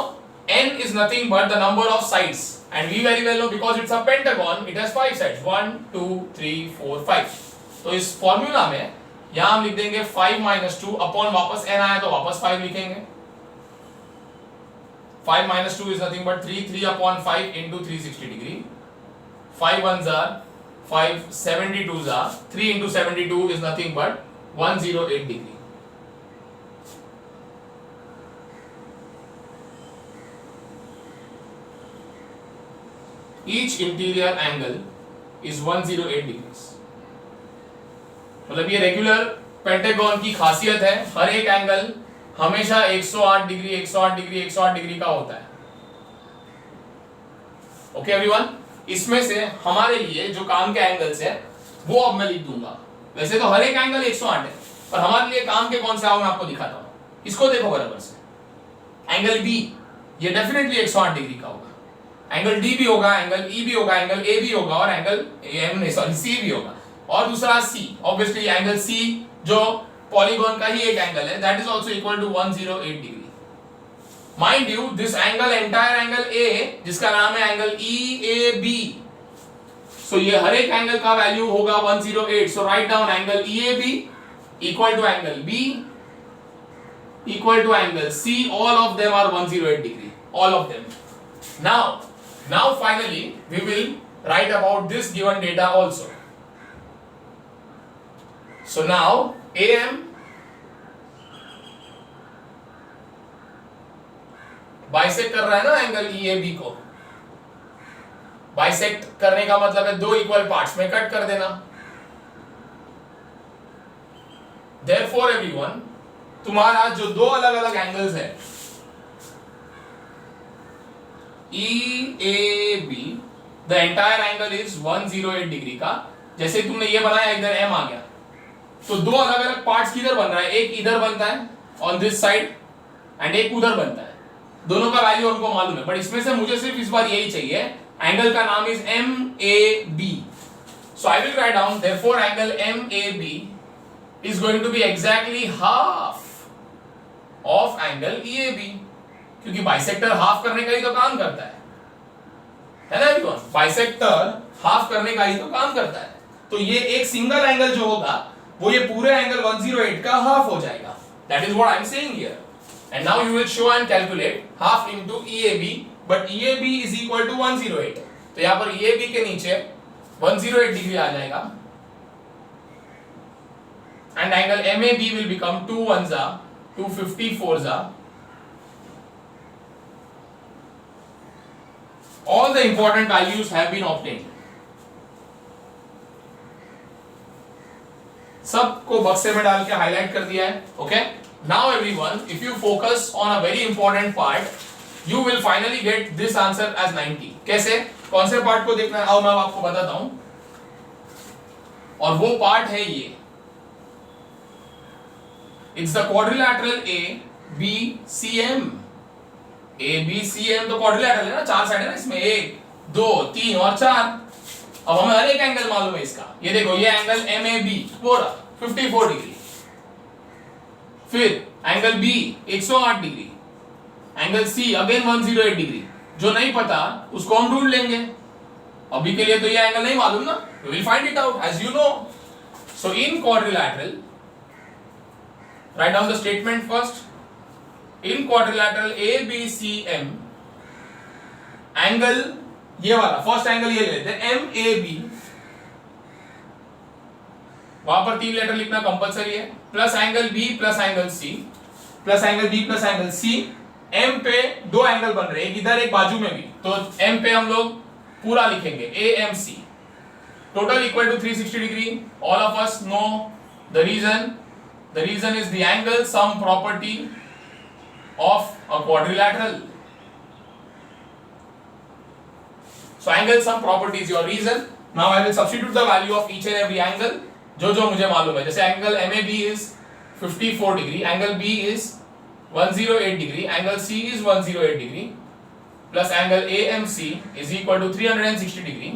n is nothing but the number of sides, and we very well know because it's a pentagon, it has 5 sides, 1 2 3 4 5. तो इस फॉर्मूला में यहां हम लिख देंगे 5-2 अपॉन, वापस n आया तो वापस 5 लिखेंगे। 5-2 is nothing but 3 upon 5 into 360 degree. 5 ones are 5, 72s are 3 into 72 is nothing but 108 degree. Each interior angle is 108 degrees. मतलब ये रेगुलर पेंटागन की खासियत है, हर एक एंगल हमेशा 108 डिग्री 108 डिग्री 108 डिग्री का होता है। ओके एवरीवन, इसमें से हमारे लिए जो काम के एंगल्स है वो अब मैं लिख दूंगा। वैसे तो हर एक एंगल 108 है, पर हमारे लिए काम के कौन से आओ मैं आपको दिखाता हूं। इसको देखो बराबर से, एंगल बी ये डेफिनेटली 108 डिग्री का होगा, एंगल डी भी होगा, एंगल ई भी होगा, एंगल ए भी होगा, और एंगल सी भी होगा, और दूसरा सी, ऑब्वियसली एंगल सी जो पॉलीगॉन का ही एक एंगल है, that is also equal to 108 degree. Mind you, this angle, entire angle A, जिसका नाम है एंगल EAB, सो ये हर एक एंगल का वैल्यू होगा 108। So write down angle EAB equal to angle B equal to angle C, all of them are 108 degree, all of them. Now finally we will write about this given data also. So now AM bisect कर रहा है ना angle EAB को। Bisect करने का मतलब है दो इक्वल पार्ट्स में कट कर देना। Therefore everyone, तुम्हारा जो दो अलग अलग एंगल्स है EAB, the entire angle is 108 degree का। जैसे तुमने ये बनाया, इधर M आ गया, तो दो अलग अलग पार्ट्स किधर बन रहा है, एक इधर बनता है ऑन दिस साइड एंड एक उधर बनता है। दोनों का वैल्यू हमको मालूम है, बट इसमें से मुझे सिर्फ इस बार यही चाहिए, एंगल का नाम is MAB। So I will write down therefore angle MAB is going to be exactly half of angle EAB, क्योंकि बाइसेक्टर हाफ करने का ही तो काम करता है ना एवरीवन, बाइसेक्टर हाफ करने का ही तो काम करता है। तो ये एक सिंगल एंगल जो होगा वो ये पूरे एंगल 108 का हाफ हो जाएगा, that is what I am saying here. And now you will show and calculate half into EAB, but EAB is equal to 108, तो यहां पर EAB के नीचे 108 डिग्री आ जाएगा, and angle MAB will become 2 ones are 254s are, all the important values have been obtained। सबको बक्से में डाल के हाईलाइट कर दिया है। Okay, now everyone, if you focus on a very important part, you will finally get this answer as 90. कैसे, कौन से पार्ट को देखना है, आओ मैं आपको बताता हूं, और वो पार्ट है ये, it's the quadrilateral A B C M. A B C M तो क्वाड्रिलैटरल है ना, चार साइड है ना इसमें, 1 2 3 और 4. अब हमें हर एक एंगल मालूम है इसका. ये देखो, ये एंगल एम ए बी पूरा 54 डिग्री, फिर angle B 108 degree, angle C again 108 degree. जो नहीं पता उसको हम ढूंढ लेंगे. अभी के लिए तो ये एंगल नहीं मालूम ना, we will find it out as you know. So in quadrilateral, write down the statement first. In quadrilateral ABCM, angle ये वाला फर्स्ट एंगल ये लेते हैं MAB, वहां पर 3 लेटर लिखना कंपलसरी है, plus angle B plus angle C, plus angle B plus angle C. M पे 2 एंगल बन रहे हैं, एक इधर एक बाजू में भी, तो M पे हम लोग पूरा लिखेंगे AMC. Total equal to 360 degree. All of us know the reason. The reason is the angle sum property of a quadrilateral. So angle sum property is your reason. Now I will substitute the value of each and every angle. जो मुझे मालूम है, जैसे angle MAB is 54 degree, angle B is 108 degree, angle C is 108 degree, plus angle AMC is equal to 360 degree.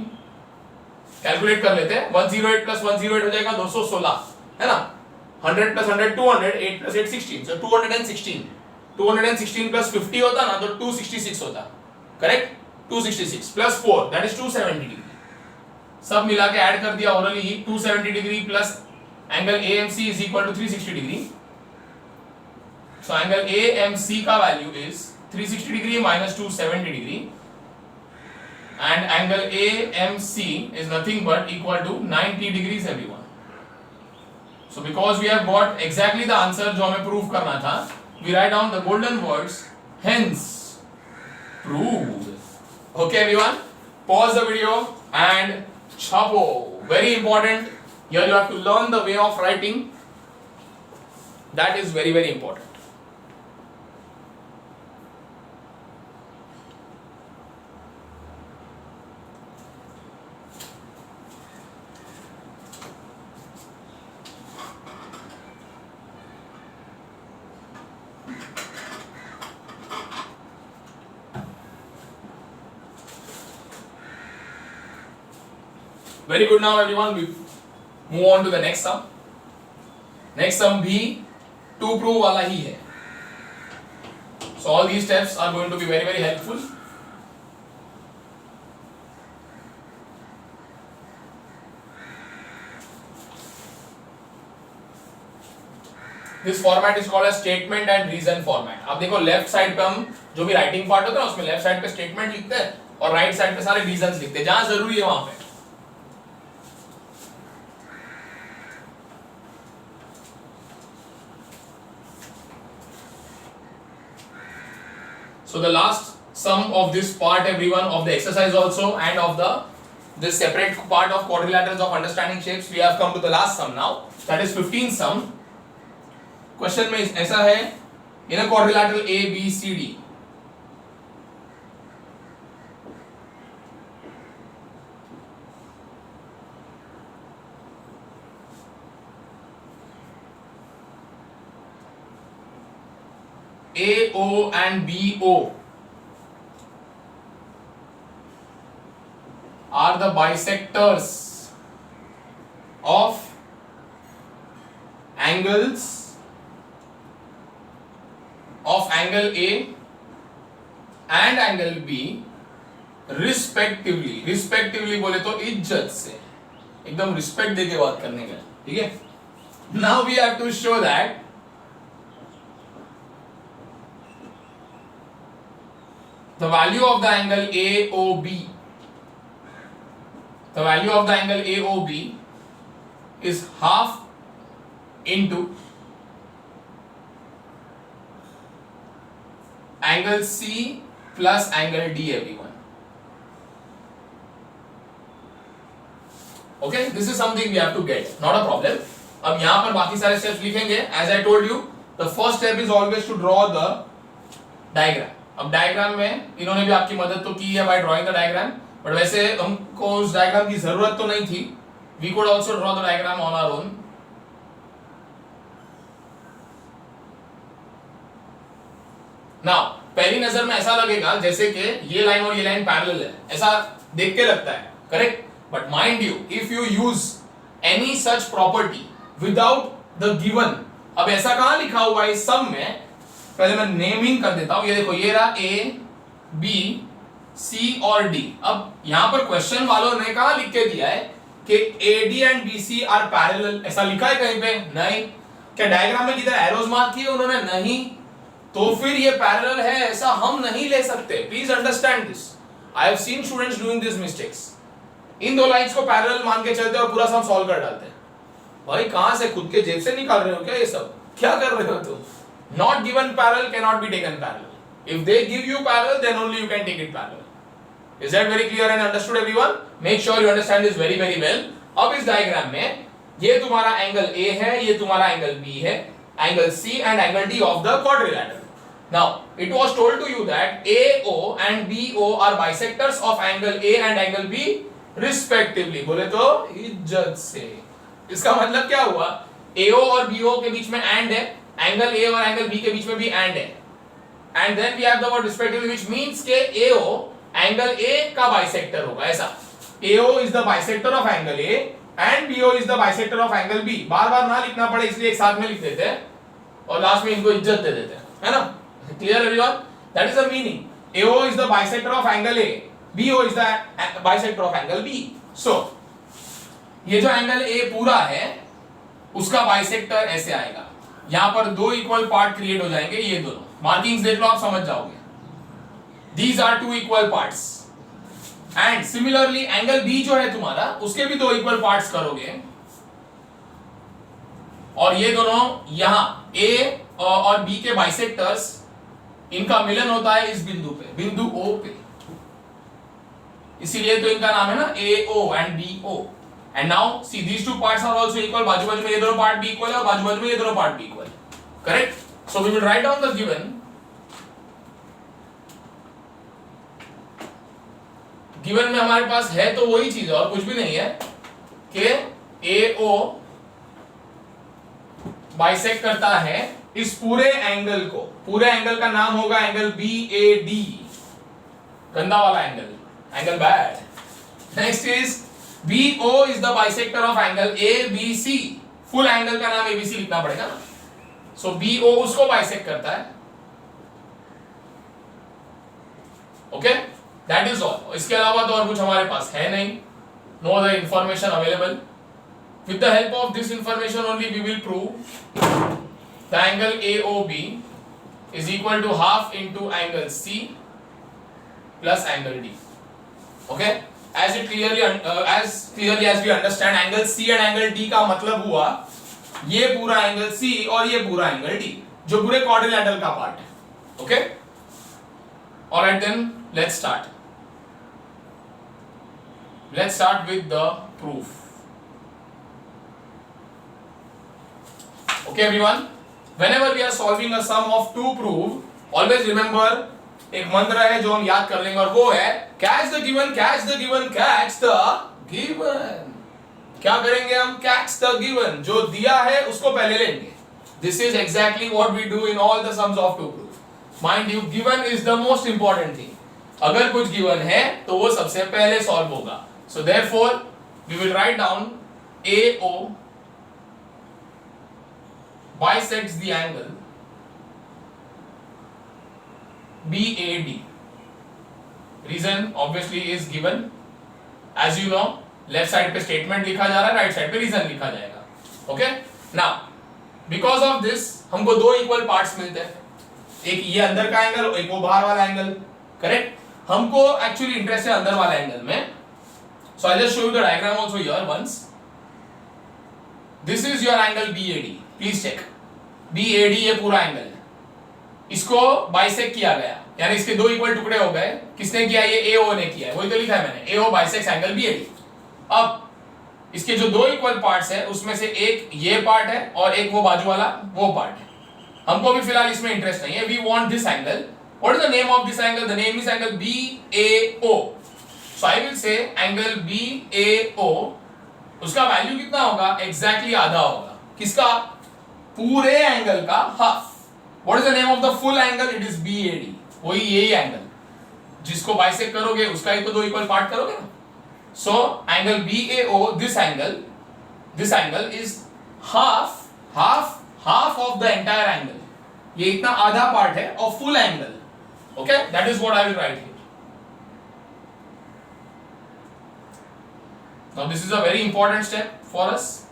Calculate कर लेते हैं. 108 plus 108 हो जाएगा 216, है ना. 100 प्लस 100 200, 8 प्लस 8 16, so 216. 216 प्लस 50 होता ना तो 266 होता. Correct. 266 plus 4 that is 270 degree. सब मिला के ऐड कर दिया orally. 270 degree plus angle AMC is equal to 360 degree. So angle AMC का value is 360 degree minus 270 degree, and angle AMC is nothing but equal to 90 degrees everyone. So because we have got exactly the answer जो हमें prove करना था, we write down the golden words, hence proved. Okay everyone, pause the video and chapo. Very important. Here you have to learn the way of writing. That is very very important. Very good. Now everyone, we move on to the next sum. Next sum भी to prove वाला ही है. So all these steps are going to be very very helpful. This format is called as statement and reason format. अब देखो left side पे हम जो भी writing part होता है उसमें लेफ्ट साइड पे स्टेटमेंट लिखते हैं और राइट साइड पे सारे रीजंस लिखते हैं, जहां जरूरी है वहां पे. So the last sum of this part everyone, of the exercise also and of this separate part of quadrilaterals of understanding shapes, we have come to the last sum now, that is 15th sum. Question में ऐसा है, in a quadrilateral ABCD, AO and BO are the bisectors of angles of angle A and angle B respectively. Respectively बोले तो इज्जत से, एकदम respect देके बात करने का, ठीक है. Now we have to show that the value of the angle AOB, the value of the angle AOB is half into angle C plus angle D everyone. Okay, this is something we have to get, not a problem. अब यहाँ पर बाकी सारे steps लिखेंगे. As I told you, the first step is always to draw the diagram. अब diagram में इन्होंने भी आपकी मदद तो की है by drawing the diagram, but वैसे हमको उस डायग्राम की जरूरत तो नहीं थी. We could also draw the diagram on our own. Now पहली नजर में ऐसा लगेगा जैसे कि ये लाइन और ये लाइन पैरेलल है, ऐसा देख के लगता है, correct. But mind you, if you use any such property without the given, अब ऐसा कहां लिखा हुआ है इस सम में, पहले मैं नेमिंग कर देता हूं. ये देखो, ये रहा ए बी सी और डी. अब यहां पर क्वेश्चन वालों ने कहा लिख के दिया है कि AD and BC are parallel, ऐसा लिखा है कहीं पे? नहीं. क्या डायग्राम में किधर एरोज मार्क किए उन्होंने? नहीं. तो फिर ये पैरेलल है ऐसा हम नहीं ले सकते. Please understand this. I have seen students doing this mistakes. इन दो लाइंस को पैरेलल मान के चलते और पूरा सम सॉल्व कर डालते हैं. भाई कहां से, खुद के जेब से निकाल रहे हो क्या ये सब? क्या कर रहे हो तुम? Not given parallel cannot be taken parallel. If they give you parallel, then only you can take it parallel. Is that very clear and understood everyone? Make sure you understand this very very well. अब इस diagram में ये तुम्हारा angle A है, ये तुम्हारा angle B है, angle C and angle D of the quadrilateral. Now, it was told to you that AO and BO are bisectors of angle A and angle B respectively. बोले तो इज्जत से. इसका मतलब क्या हुआ? AO और BO के बीच में and है, एंगल A और एंगल B के बीच में भी एंड है, and then we have the word respectively which means के AO एंगल A का बाइसेक्टर होगा. ऐसा AO is the bisector of angle A and BO is the bisector of angle B. बार-बार ना लिखना पड़े इसलिए एक साथ में लिख देते हैं और लास्ट में इनको इज्जत दे देते हैं, है ना? Clear everyone? That is the meaning. AO is the bisector of angle A, BO is the bisector of angle B. सो ये जो एंगल A पूरा है उसका बाइसेक्टर ऐसे आएगा. यहां पर दो इक्वल पार्ट क्रिएट हो जाएंगे, ये दोनों मार्किंग्स देख लो आप समझ जाओगे. These are two equal parts. And similarly angle B जो है तुम्हारा, उसके भी दो इक्वल पार्ट्स करोगे और ये दोनों यहां A और B के बाइसेक्टर्स, इनका मिलन होता है इस बिंदु पे, बिंदु O पे. इसीलिए तो इनका नाम है ना AO and BO. And now see these two parts are also equal. बाजू बाजू में ये दोनों पार्ट भी इक्वल है और बाजू बाजू में ये दोनों पार्ट भी इक्वल है. Correct? So we will write down the given. Given में हमारे पास है तो वही चीज है और कुछ भी नहीं है कि AO बाइसेक्ट करता है इस पूरे एंगल को. पूरे एंगल का नाम होगा एंगल BAD. गंदा वाला angle, angle bad. Next is BO is the bisector of angle ABC. Full angle का नाम ABC लिखना पड़ेगा ना. So BO उसको बाइसेक्ट करता है. Okay, that is all. इसके अलावा तो और कुछ हमारे पास है नहीं. No other information available. With the help of this information only we will prove the angle AOB is equal to half into angle C plus angle D. Okay? As clearly as we understand, angle C and angle D का मतलब हुआ ये पूरा angle C और ये पूरा angle D, जो पूरे क्वाड्रिलेटरल का पार्ट है. Okay, alright then let's start. Let's start with the proof. Okay everyone, whenever we are solving a sum of two proof, always remember एक मंत्र है जो हम याद कर लेंगे और वो है catch the given, catch the given, catch the given. क्या करेंगे हम? catch the given. जो दिया है उसको पहले लेंगे. This is exactly what we do in all the sums of two proof. Mind you, given is the most important thing. अगर कुछ given है तो वो सबसे पहले solve होगा. So therefore we will write down AO bisects the angle BAD. Reason obviously is given. As you know, left side पे statement लिखा जा रहा है, right side पे reason लिखा जाएगा. Okay? Now, because of this हमको दो equal parts मिलते हैं. एक ये अंदर का एंगल, एक वो बाहर वाला एंगल. करेक्ट? हमको actually इंटरेस्ट है अंदर वाला एंगल में. So I'll just show you the diagram also here once. This is your angle BAD. Please check. BAD ये पूरा एंगल है. इसको बाइसेक्ट किया गया, यानी इसके दो इक्वल टुकड़े हो गए. किसने किया? ये AO ने किया है. वही तो लिखा है मैंने, AO बाइसेक्ट्स एंगल BAD. अब इसके जो दो इक्वल पार्ट्स है उसमें से एक ये पार्ट है और एक वो बाजू वाला वो पार्ट है. हमको भी फिलहाल इसमें इंटरेस्ट नहीं है. We want this angle What is the name of this angle? The name is angle BAO. So I will say angle BAO, उसका वैल्यू कितना होगा? एग्जैक्टली आधा होगा. किसका? पूरे एंगल का half. What is the name of the full angle? It is BAD. वही यही एंगल जिसको बाइसेक्ट करोगे उसका ही तो दो इक्वल पार्ट करोगे ना. So angle BAO, this angle is half of the entire angle. ये इतना आधा पार्ट है of full angle. Okay, that is what I will write here. Now this is a very important step for us.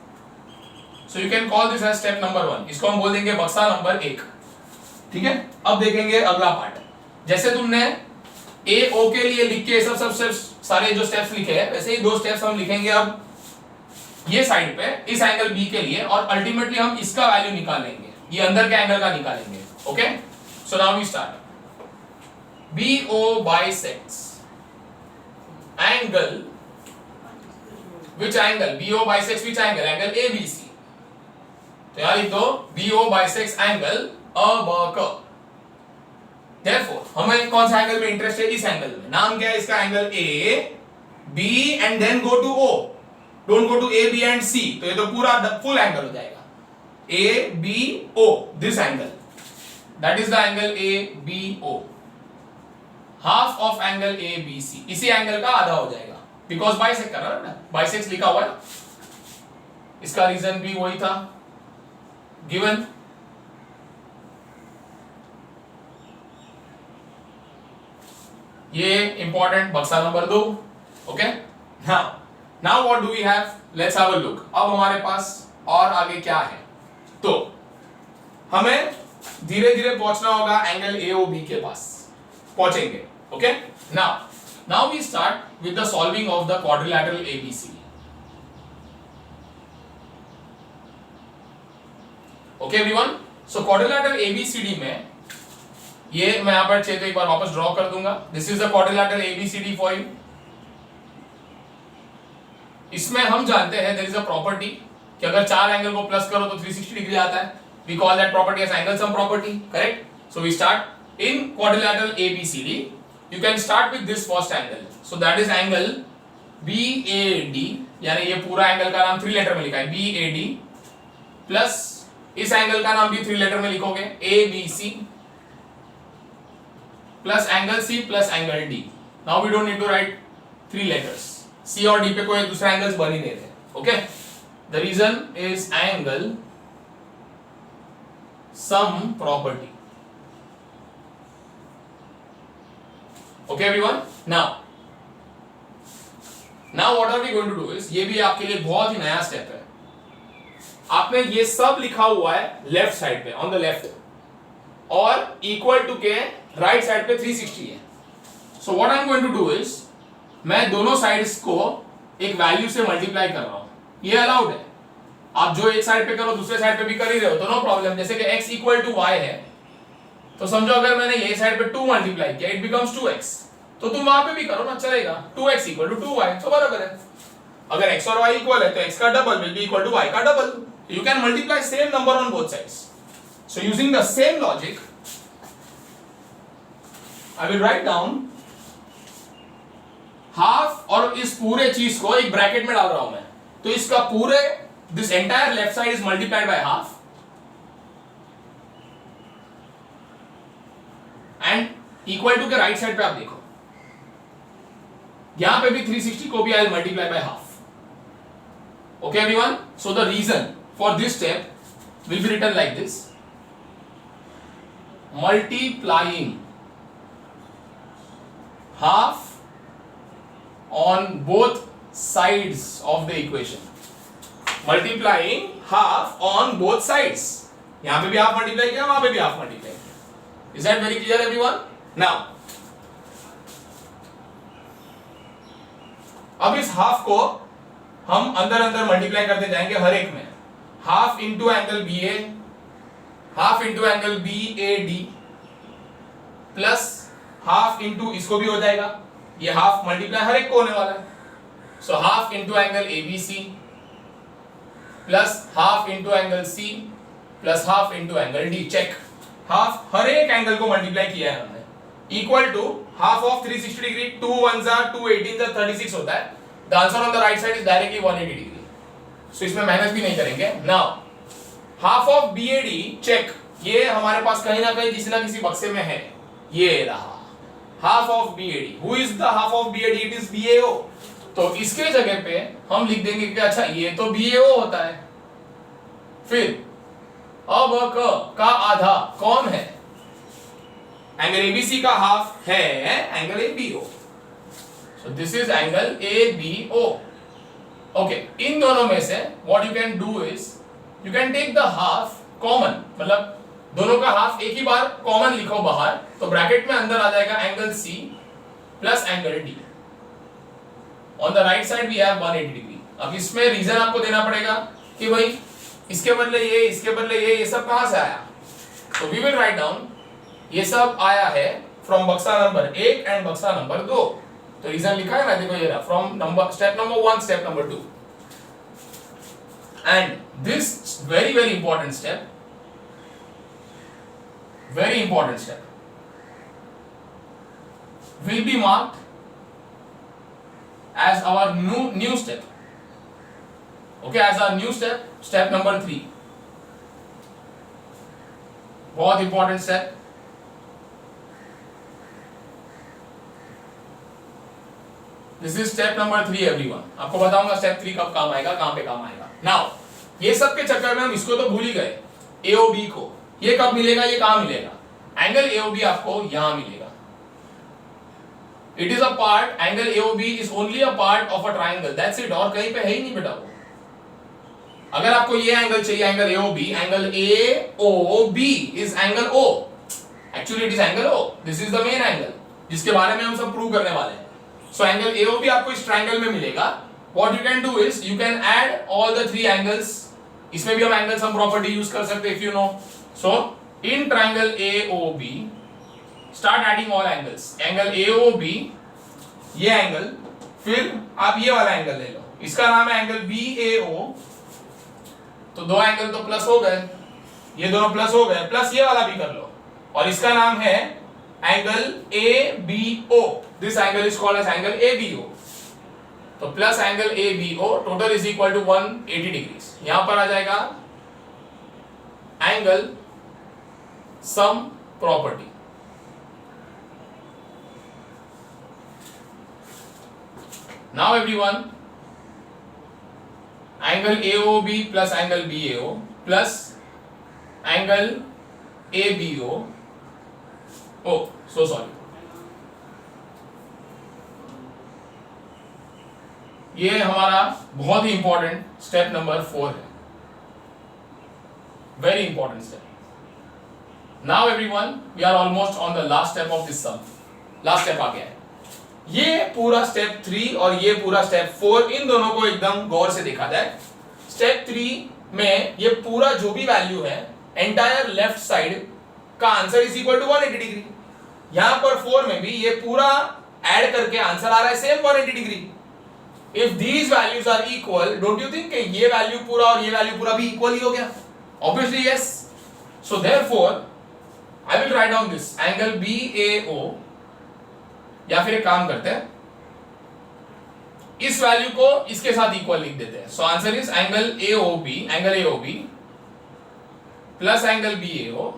So you can call this as step number 1. इसको हम बोल देंगे बक्सा number 1. ठीक है. अब देखेंगे अगला पार्ट. जैसे तुमने ए ओ के लिए लिख के सब स्टेप्स सारे जो स्टेप्स लिखे हैं वैसे ही दो स्टेप्स हम लिखेंगे अब ये साइड पे इस एंगल बी के लिए और अल्टीमेटली हम इसका वैल्यू निकालेंगे. ये अंदर के एंगल का निकालेंगे. Okay. So now we start. BO bisects angle. Which angle? BO bisects which angle? Angle ABC. तो यार लिख दो BO bisects angle ABAC. Therefore हमें कौन सा एंगल में इंटरेस्ट है? इस एंगल में. नाम क्या है इसका? Angle A B and then go to O. Don't go to A B and C. तो ये तो पूरा फुल एंगल हो जाएगा. A B O. This angle. That is the angle ABO. Half of angle ABC. इसी angle का आधा हो जाएगा बिकॉज बाइसेक्ट कर रहा है ना. बाइसेक्ट लिखा हुआ है. इसका रीजन भी वही था गिवन. ये इंपॉर्टेंट बक्सा number 2. Okay. Now what do we have? Let's have a look. अब हमारे पास और आगे क्या है? तो हमें धीरे धीरे पहुंचना होगा एंगल AOB के पास. पहुंचेंगे. Okay. Now we start with the solving of the quadrilateral ABCD. Okay everyone. So quadrilateral ABCD में ये मैं यहां पर चाहिए तो एक बार वापस ड्रॉ कर दूंगा. This is the quadrilateral ABCD for you. इसमें हम जानते हैं देयर इज अ प्रॉपर्टी कि अगर चार एंगल को प्लस करो तो 360 डिग्री आता है. We call that property as angle sum property. Correct. So we start in quadrilateral ABCD. You can start with this first angle. So that is angle BAD. यानी ये पूरा एंगल का नाम 3 लेटर में लिखा है BAD प्लस इस angle का नाम भी 3 लेटर में लिखोगे ABC plus angle C plus angle D. Now we don't need to write 3 letters. C और D पे कोई दूसरा एंगल्स बन ही नहीं रहे. Okay. The reason is angle sum property. Okay everyone. Now what are we going to do is ये भी आपके लिए बहुत ही नया स्टेप है. आपने ये सब लिखा हुआ है लेफ्ट साइड पे ऑन द लेफ्ट और इक्वल टू के राइट साइड पे 360 है. So what I am going to do is मैं दोनों साइड्स को एक वैल्यू से मल्टीप्लाई कर रहा हूं. ये अलाउड है. आप जो एक साइड पे करो दूसरे साइड पे भी कर ही रहे हो तो नो प्रॉब्लम. जैसे कि x इक्वल टू y है तो समझो अगर मैंने ये साइड पे 2 मल्टीप्लाई किया इट बिकम्स 2x. तो तुम वहां पे भी करो ना चलेगा. 2x इक्वल टू 2y तो बराबर है. अगर x और y इक्वल है तो x का double will be equal to y का double. You can multiply same number on both sides. So using the same logic I will write down half और इस पूरे चीज को एक ब्रैकेट में डाल रहा हूं मैं. तो इसका पूरे this entire left side is multiplied by half and equal to के राइट साइड पे आप देखो यहां पे भी 360 को भी I will multiply by half. Okay everyone. So the reason for this step will be written like this. Multiplying half on both sides of the equation. Multiplying half on both sides. यहां पे भी half multiply किया वहां पे भी half multiply किया. Is that very clear everyone? Now अब इस हाफ को हम अंदर अंदर मल्टीप्लाई करते जाएंगे हर एक में. Half into angle BA, half into angle BAD plus half into इसको भी हो जाएगा. ये हाफ मल्टीप्लाई हर एक को होने वाला है. So half into angle ABC plus half into angle C plus half into angle D. Check. Half हर एक एंगल को मल्टीप्लाई किया है हमने. Equal to half of 360 degree, 2 1s are 2 18s are 36 होता है। The answer on the right side is directly 180 degree. So इसमें मेहनत भी नहीं करेंगे। Now half of BAD check, ये हमारे पास कहीं ना कहीं किसी ना किसी बक्से में है, ये रहा half of BAD। Who is the half of BAD? It is BAO। तो इसके जगह पे हम लिख देंगे कि अच्छा ये तो BAO होता है। फिर अब का आधा कौन है? एंगल ABC का हाफ है angle ABO। So this is angle ABO। Okay, इन दोनों में से what you can do is you can take the half common, मतलब दोनों का हाफ एक ही बार कॉमन लिखो बाहर, तो ब्रैकेट में अंदर आ जाएगा angle C plus angle D। On the right side we have 180 degree. अब इसमें रीजन आपको देना पड़ेगा कि भाई इसके बदले ये, इसके बदले ये सब कहां से आया? तो वी विल राइट डाउन, ये सब आया है फ्रॉम बक्सा नंबर 1 एंड बक्सा नंबर 2। तो रीजन लिखा है ना, देखो ये रहा, from number step number 1 step number 2। And this very very important step, very important step will be marked as our new step, okay, as our new step, step number 3। बहुत important step। this is step number 3 everyone। आपको बताऊंगा step 3 कब काम आएगा, कहां पे काम आएगा। now ये सब के चक्कर में हम इसको तो भूल ही गए, AOB को। ये कब मिलेगा, ये कहां मिलेगा? एंगल AOB आपको यहां मिलेगा। It is a part, angle AOB is only a part of a triangle, that's it. और कहीं पे है ही नहीं बेटा वो। अगर आपको ये एंगल चाहिए, angle AOB, angle AOB is angle O। Actually it is angle O। This is the main angle जिसके बारे में हम सब प्रूव करने वाले हैं। सो एंगल AOB आपको इस ट्राइंगल में मिलेगा। What you can do is you can add all the 3 angles. इसमें भी हम एंगल सम प्रॉपर्टी यूज कर सकते हैं if you know. So in triangle AOB start adding all angles। Angle AOB ये एंगल, फिर आप ये वाला एंगल ले लो, इसका नाम है एंगल BAO। तो दो एंगल तो प्लस हो गए, ये दोनों प्लस हो गए, प्लस ये वाला भी कर लो, और इसका नाम है angle ABO। This angle is called as angle ABO। तो plus angle ABO total is equal to 180 degree. यहां पर आ जाएगा angle sum property. Now everyone, angle AOB plus angle BAO plus angle ABO, oh so sorry, ये हमारा बहुत ही important step number 4 है, very important step. Now everyone, we are almost on the last step of this sum। Last step आ गया है। ये पूरा स्टेप 3 और ये पूरा स्टेप 4, इन दोनों को एकदम गौर से देखा जाए। स्टेप 3 में ये पूरा जो भी वैल्यू है, एंटायर लेफ्ट साइड का answer is equal to 180 degree. यहां पर 4 में भी ये पूरा ऐड करके आंसर आ रहा है same 180 degree. If these values are equal, don't you think कि ये वैल्यू पूरा और ये वैल्यू पूरा भी इक्वल ही हो गया? Obviously yes. So therefore I will write down this angle BAO, या फिर एक काम करते हैं, इस वैल्यू को इसके साथ इक्वल लिख देते हैं। So answer is angle AOB plus angle BAO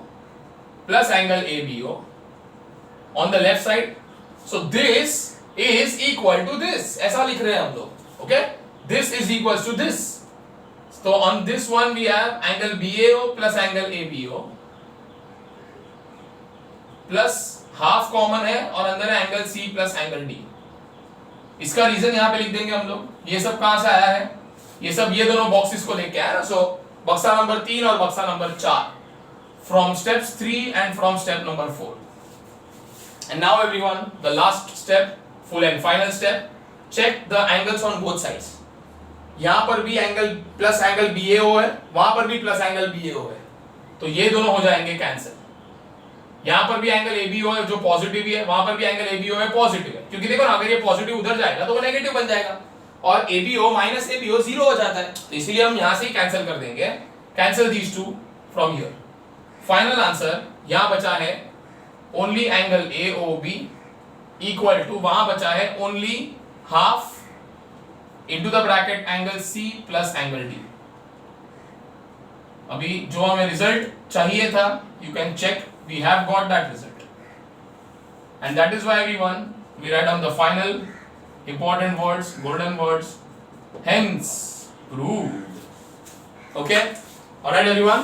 plus angle ABO on the left side. So this is equal to this, ऐसा लिख रहे हैं हम लोग। Okay, this is equal to this. तो on this one we have angle BAO plus angle ABO plus half common है और अंदर है angle C plus angle D। इसका रीजन यहां पे लिख देंगे हम लोग। ये सब कहां से आया है? ये सब ये दोनों बॉक्सेस को लेके आया ना। सो बक्सा नंबर 3 और बक्सा number 4 from steps 3 and from step number 4। And now everyone, the last step, full and final step, check the angles on both sides. यहां पर भी एंगल प्लस एंगल BAO है, वहां पर भी प्लस एंगल BAO है, तो ये दोनों हो जाएंगे कैंसिल। यहां पर भी एंगल ABO है जो पॉजिटिव है, वहां पर भी एंगल ABO है पॉजिटिव है, क्योंकि देखो ना, अगर ये पॉजिटिव उधर जाएगा तो वो नेगेटिव बन जाएगा, और ABO माइनस ABO 0 हो जाता है। तो इसलिए हम यहां से ही कैंसिल कर देंगे, cancel these two from here. Final answer यहां बचा है only angle AOB equal to, वहां बचा है only half into the bracket angle C plus angle D। अभी जो हमें रिजल्ट चाहिए था, you can check, we have got that result, and that is why everyone we write down the final important words, golden words, hence proved. Okay, all right everyone,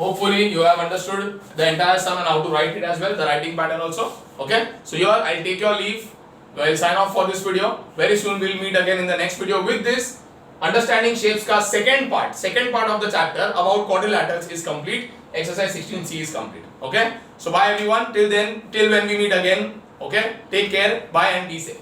hopefully you have understood the entire sum and how to write it as well, the writing pattern also. Okay, so here I'll take your leave, I'll sign off for this video. Very soon we'll meet again in the next video with this understanding shapes ka second part of the chapter about quadrilaterals is complete. Exercise 16C is complete. Okay, so bye everyone, till then, till when we meet again. Okay, take care, bye and be safe.